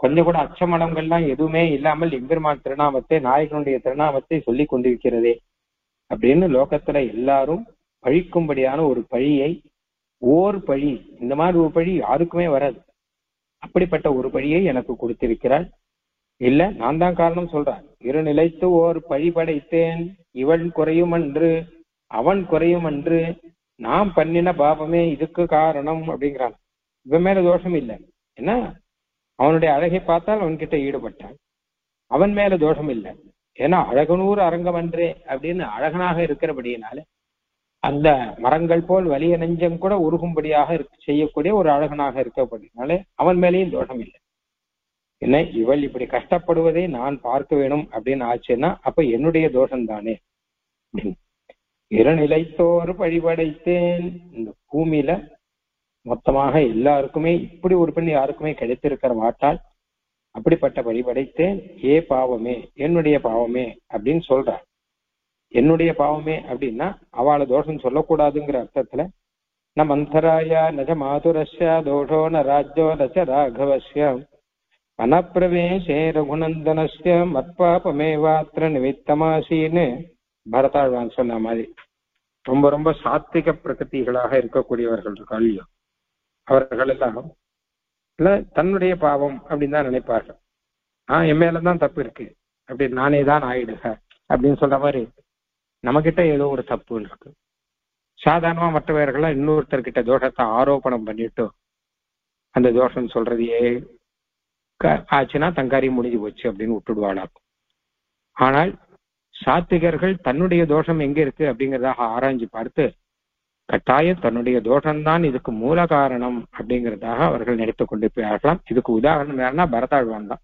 கொஞ்சம் கூட அச்சமடங்கள்லாம் எதுவுமே இல்லாமல் எம்பெருமான் திருநாமத்தை நாயகனுடைய திருநாமத்தை சொல்லி கொண்டிருக்கிறதே அப்படின்னு லோகத்துல எல்லாரும் பழிக்கும்படியான ஒரு பழியை, ஓர் பழி, இந்த மாதிரி ஒரு பழி யாருக்குமே வராது, அப்படிப்பட்ட ஒரு பழியை எனக்கு கொடுத்திருக்கிறாள். இல்ல நான் தான் காரணம் சொல்றான். இருநிலைத்து ஓர் பழி படைத்தேன், இவன் குறையும் அன்று அவன் குறையும் அன்று, நாம் பண்ணின பாவமே இதுக்கு காரணம் அப்படிங்கிறான். இவன் மேல தோஷம் இல்லை, ஏன்னா அவனுடைய அழகை பார்த்தால் அவன்கிட்ட ஈடுபட்டான், அவன் மேல தோஷம் இல்லை, ஏன்னா அழகனூர் அரங்கம் அன்றே அப்படின்னு அழகனாக இருக்கிறபடியினால அந்த மரங்கள் போல் வலிய நெஞ்சம் கூட உருகும்படியாக செய்யக்கூடிய ஒரு அழகனாக இருக்கப்படினாலே அவன் மேலேயும் தோஷம் இல்லை. என்ன இவள் இப்படி கஷ்டப்படுவதை நான் பார்க்க வேணும் அப்படின்னு ஆச்சுன்னா அப்ப என்னுடைய தோஷம் தானே. இருநிலைத்தோர் பழிபடைத்தேன், இந்த பூமியில மொத்தமாக எல்லாருக்குமே இப்படி ஒரு பெண் யாருக்குமே கிடைத்திருக்கிற மாட்டாள், அப்படிப்பட்ட பழிபடைத்தேன், ஏ பாவமே என்னுடைய பாவமே அப்படின்னு சொல்றார். என்னுடைய பாவமே அப்படின்னா அவளை தோஷம் சொல்லக்கூடாதுங்கிற அர்த்தத்துல நம் அந்தராயா நஜ மாதுரஸ்ய தோஷோ ந ராஜ்யோ நச்ச ராகவஸ்ய அனப்பிரவேசே ரகுநந்தனஸ்ய மத்பாபமேவாத்திர நிமித்தமாசின்னு பரதாழ்வான் சொன்ன மாதிரி ரொம்ப ரொம்ப சாத்விக பிரகதிகளாக இருக்கக்கூடியவர்கள் இருக்காளியோ அவர்கள் எல்லாம் தன்னுடைய பாவம் அப்படின்னு தான் நினைப்பார்கள். என் மேலதான் தப்பு இருக்கு அப்படி நானே தான் ஆயிடுக அப்படின்னு சொல்ற மாதிரி நம்மகிட்ட ஏதோ ஒரு தப்புன்னு இருக்கு. சாதாரணமா மற்றவர்கள்லாம் இன்னொருத்தர்கிட்ட தோஷத்தை ஆரோபணம் பண்ணிட்டு அந்த தோஷம் சொல்றதையே ஆச்சுன்னா தங்காரியம் முடிஞ்சு போச்சு அப்படின்னு விட்டுடுவாளாக்கும். ஆனால் சாத்விகர்கள் தன்னுடைய தோஷம் எங்க இருக்கு அப்படிங்கிறதாக ஆராய்ஞ்சு பார்த்து கட்டாயம் தன்னுடைய தோஷம்தான் இதுக்கு மூல காரணம் அப்படிங்கிறதாக அவர்கள் நினைத்து கொண்டு போயாகலாம். இதுக்கு உதாரணம் யாருன்னா பரதாழ்வான் தான்.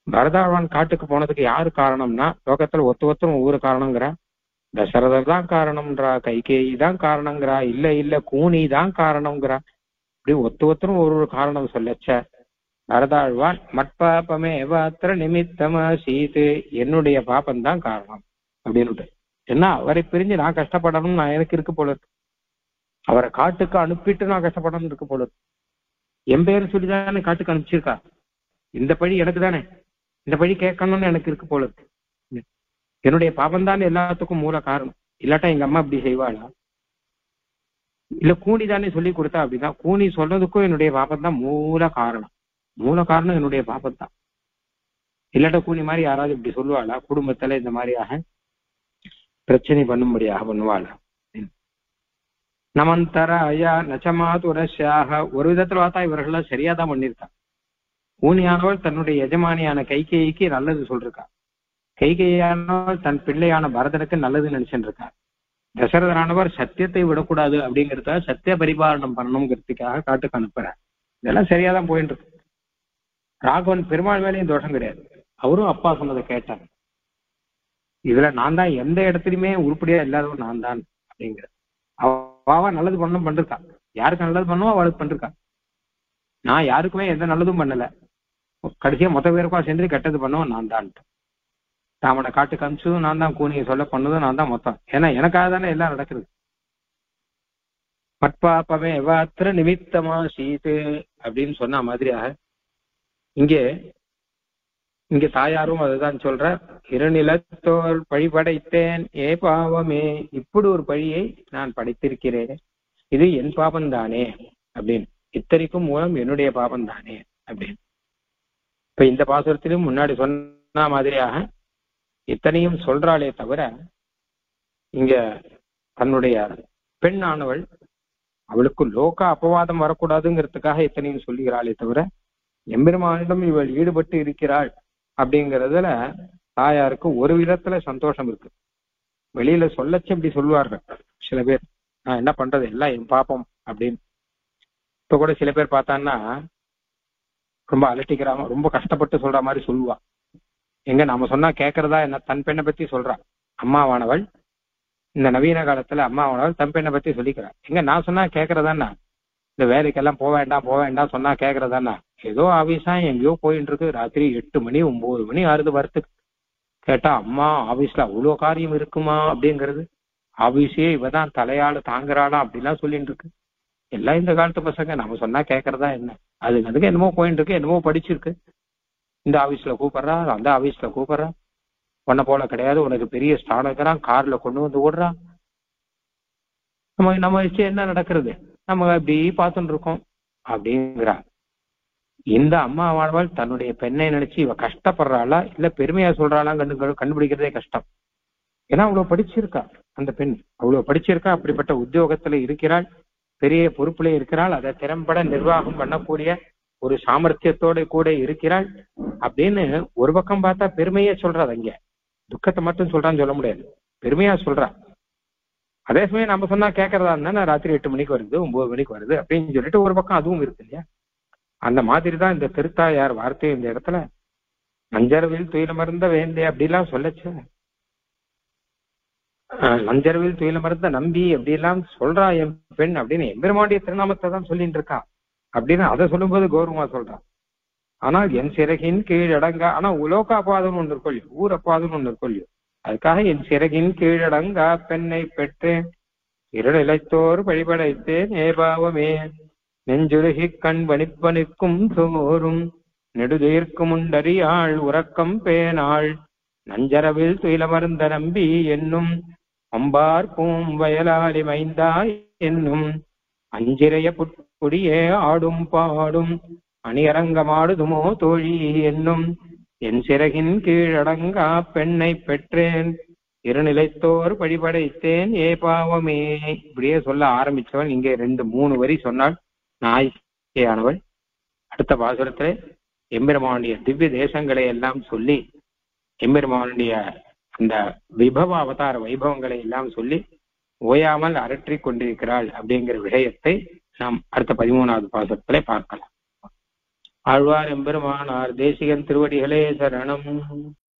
பரதாழ்வான் காட்டுக்கு போனதுக்கு யாரு காரணம்னா லோகத்துல ஒருத்தரும் ஒவ்வொரு காரணங்கிறா. தசரதர் தான் காரணம்ன்றா, கைகேயி தான் காரணங்கிறா, இல்ல கூனி தான் காரணம்ங்கிறா. இப்படி ஒருத்தரும் ஒரு காரணம் சொல்லச்ச பரதாழ்வான் மட்பாபமே வாத்திர நிமித்தமா சீது, என்னுடைய பாப்பம்தான் காரணம் அப்படின்னு. ஏன்னா அவரை பிரிஞ்சு நான் கஷ்டப்படணும் நான் எனக்கு இருக்கு போல இருக்கு, அவரை காட்டுக்கு அனுப்பிட்டு நான் கஷ்டப்படணும் இருக்கு போல இருக்கு. என் பேரு சொல்லிதானே காட்டுக்கு அனுப்பிச்சிருக்கா, இந்த பழி எனக்கு தானே, இந்த பழி கேட்கணும்னு எனக்கு இருக்கு போல இருக்கு. என்னுடைய பாபம் தான் எல்லாத்துக்கும் மூல காரணம், இல்லாட்டா எங்க அம்மா இப்படி செய்வாளா, இல்ல கூனி தானே சொல்லி கொடுத்தா அப்படிதான். கூனி சொல்றதுக்கும் என்னுடைய பாபம் தான் மூல காரணம், மூல காரணம் என்னுடைய பாபம் தான். இல்லாட்ட கூனி மாதிரி யாராவது இப்படி சொல்லுவாளா, குடும்பத்துல இந்த மாதிரியாக பிரச்சனை பண்ணும்படியாக பண்ணுவாளா. நமந்தராயா நச்சமாதுரஷாக, ஒரு விதத்துல பார்த்தா இவர்கள்லாம் சரியாதான் பண்ணியிருக்காங்க. கூனியானவள் தன்னுடைய எஜமானியான கைகேயிக்கு நல்லது சொல்றா, கைகேயானவள் தன் பிள்ளையான பரதனுக்கு நல்லது நினைச்சுட்டு இருக்கா. தசரதனானவர் சத்தியத்தை விடக்கூடாது அப்படிங்கிறத சத்திய பரிபாலனம் பண்ணணுங்கிறதுக்காக காட்டுக்கு அனுப்புறார். இதெல்லாம் சரியாதான் போயிட்டு இருக்கு. ராகவன் பெருமாள் மேலேயும் தோஷம் கிடையாது, அவரும் அப்பா சொன்னதை கேட்டாங்க. இதுல நான் தான் எந்த இடத்துலயுமே உருப்படியா இல்லாதவன் நான் தான் அப்படிங்கிற. அவ நல்லது பண்ணணும் பண்ணிருக்கா, யாருக்கு நல்லது பண்ணுவோ அவளுக்கு பண்ணிருக்கா. நான் யாருக்குமே எந்த நல்லதும் பண்ணல, கடைசியா மொத்த பேருக்கா சென்று கெட்டது பண்ணுவோம் நான் தான். தாமனை காட்டுக்கு அனுப்பிச்சதும் நான் தான், கூனியை சொல்ல பண்ணதும் நான் தான் மொத்தம். ஏன்னா எனக்காக தானே எல்லாம் நடக்குது. மட்பாப்பமே எவாத்திர நிமித்தமா சீது அப்படின்னு சொன்ன மாதிரியாக இங்கே தாயாரும் அதுதான் சொல்ற. இருநிலத்தோர் பழி படைத்தேன் ஏ பாவமே, இப்படி ஒரு பழியை நான் படைத்திருக்கிறேன், இது என் பாபம் தானே அப்படின்னு, இத்தனைக்கும் மூலம் என்னுடைய பாபம் தானே அப்படின்னு. இப்ப இந்த பாசுரத்திலும் முன்னாடி சொன்ன மாதிரியாக இத்தனையும் சொல்றாளே தவிர இங்க தன்னுடைய பெண் ஆனவள் அவளுக்கு லோக அபவாதம் வரக்கூடாதுங்கிறதுக்காக இத்தனையும் சொல்லுகிறாளே தவிர எம்பெருமானிடம் இவள் ஈடுபட்டு இருக்கிறாள் அப்படிங்கிறதுல தாயாருக்கு ஒரு விதத்துல சந்தோஷம் இருக்கு. வெளியில சொல்லச்சு இப்படி சொல்லுவார்கள் சில பேர், நான் என்ன பண்றது எல்லாம் என் பாப்போம் அப்படின்னு. இப்ப கூட சில பேர் பார்த்தான்னா ரொம்ப அலட்டிக்கிறாம ரொம்ப கஷ்டப்பட்டு சொல்ற மாதிரி சொல்லுவா. எங்க நாம சொன்னா கேட்கறதா என்ன, தன் பெண்ணை பத்தி சொல்றா. அம்மாவானவள் இந்த நவீன காலத்துல அம்மாவனால் தம் பெண்ணை பத்தி சொல்லிக்கிறார். எங்க நான் சொன்னா கேட்கறதானா? இந்த வேலைக்கெல்லாம் போக வேண்டாம் சொன்னா கேட்கறதானா? ஏதோ ஆபீஸா எங்கேயோ போயிட்டு இருக்கு, ராத்திரி 8 மணி 9 மணி ஆறுது வரத்துக்கு. கேட்டா அம்மா ஆபீஸ்ல அவ்வளோ காரியம் இருக்குமா அப்படிங்கிறது, ஆபீஸே இவதான் தலையாளு தாங்குறாளா அப்படிலாம் சொல்லிட்டு இருக்கு. எல்லாம் இந்த காலத்து பசங்க, நம்ம சொன்னா கேட்கறதா என்ன? அதுக்கு என்னமோ போயிட்டு இருக்கு, என்னமோ படிச்சிருக்கு. இந்த ஆபீஸ்ல கூப்பிடுறா, அந்த ஆபீஸ்ல கூப்பிடுறா, உன்னை போல கிடையாது, உனக்கு பெரிய ஸ்தானம் இருக்கிறான், கார்ல கொண்டு வந்து ஓடுறான். நம்ம வச்சு என்ன நடக்கிறது? நம்ம இப்படி பார்த்துட்டு இருக்கோம் அப்படிங்கிறா. இந்த அம்மா வாழ்வாள் தன்னுடைய பெண்ணை நினைச்சு இவ கஷ்டப்படுறாளா இல்ல பெருமையா சொல்றாளா கண்டுபிடிக்கிறதே கஷ்டம். ஏன்னா அவ்வளவு படிச்சிருக்கா அந்த பெண், அவ்வளவு படிச்சிருக்கா, அப்படிப்பட்ட உத்தியோகத்துல இருக்கிறாள், பெரிய பொறுப்புல இருக்கிறாள், அதை திறம்பட நிர்வாகம் பண்ணக்கூடிய ஒரு சாமர்த்தியத்தோட கூட இருக்கிறாள் அப்படின்னு ஒரு பக்கம் பார்த்தா பெருமையே சொல்றாது. அங்க துக்கத்தை மட்டும் சொல்றான்னு சொல்ல முடியாது, பெருமையா சொல்றா. அதே சமயம் நம்ம சொன்னா கேட்கறதா இருந்தா ராத்திரி 8 மணிக்கு வருது 9 மணிக்கு வருது அப்படின்னு சொல்லிட்டு ஒரு பக்கம் அதுவும் இருக்கு இல்லையா? அந்த மாதிரிதான் இந்த திருத்தாயார் வார்த்தை இந்த இடத்துல நஞ்சரவில் துயிலமர்ந்த வேந்தே அப்படிலாம் சொல்லச்சு. நஞ்சரவில் துயிலமர்ந்த நம்பி அப்படிலாம் சொல்றா என் பெண் அப்படின்னு எம்பெருமானுடைய திருநாமத்தை தான் சொல்லிட்டு இருக்கா அப்படின்னு அதை சொல்லும்போது கௌரவமா சொல்றான். ஆனால் என் சிறகின் கீழடங்கா, ஆனா உலோகாபாதம் ஒன்று இருக்கொள்ளியோ, ஊர் அப்பாதுன்னு ஒன்று இருக்கொள்ளியோ, அதுக்காக என் சிறகின் கீழடங்கா பெண்ணை பெற்றேன், இருநிலைத்தோர் வழிபடைத்தேன் ஏபாவமே, நெஞ்சுருகி கண் வனிப்பனுக்கும் சோறும் நெடுதீர்க்கும் உண்டறியாள் உறக்கம் பேனாள் நஞ்சரவில் துயிலமர்ந்த நம்பி என்னும் அம்பார் பூம் வயலாளி மைந்தாய் என்னும் அஞ்சிறைய புட்குடியே ஆடும் பாடும் அணியரங்கமாடுதுமோ தோழி என்னும் என் சிறகின் கீழடங்கா பெண்ணை பெற்றேன், இருநிலைத்தோர் வழிபடைத்தேன் ஏ பாவமே. இப்படியே சொல்ல ஆரம்பிச்சவன் இங்கே 2-3 வரி சொன்னாள் நாயகியானவள். அடுத்த பாசுரத்திலே எம்பெருமானுடைய திவ்ய தேசங்களை எல்லாம் சொல்லி எம்பெருமானுடைய அந்த விபவ அவதார வைபவங்களை எல்லாம் சொல்லி ஓயாமல் அரற்றி கொண்டிருக்கிறாள் அப்படிங்கிற விஷயத்தை நாம் அடுத்த 13வது பாசுரத்திலே பார்க்கலாம். ஆழ்வார் எம்பெருமானார் தேசிகன் திருவடிகளே சரணம்.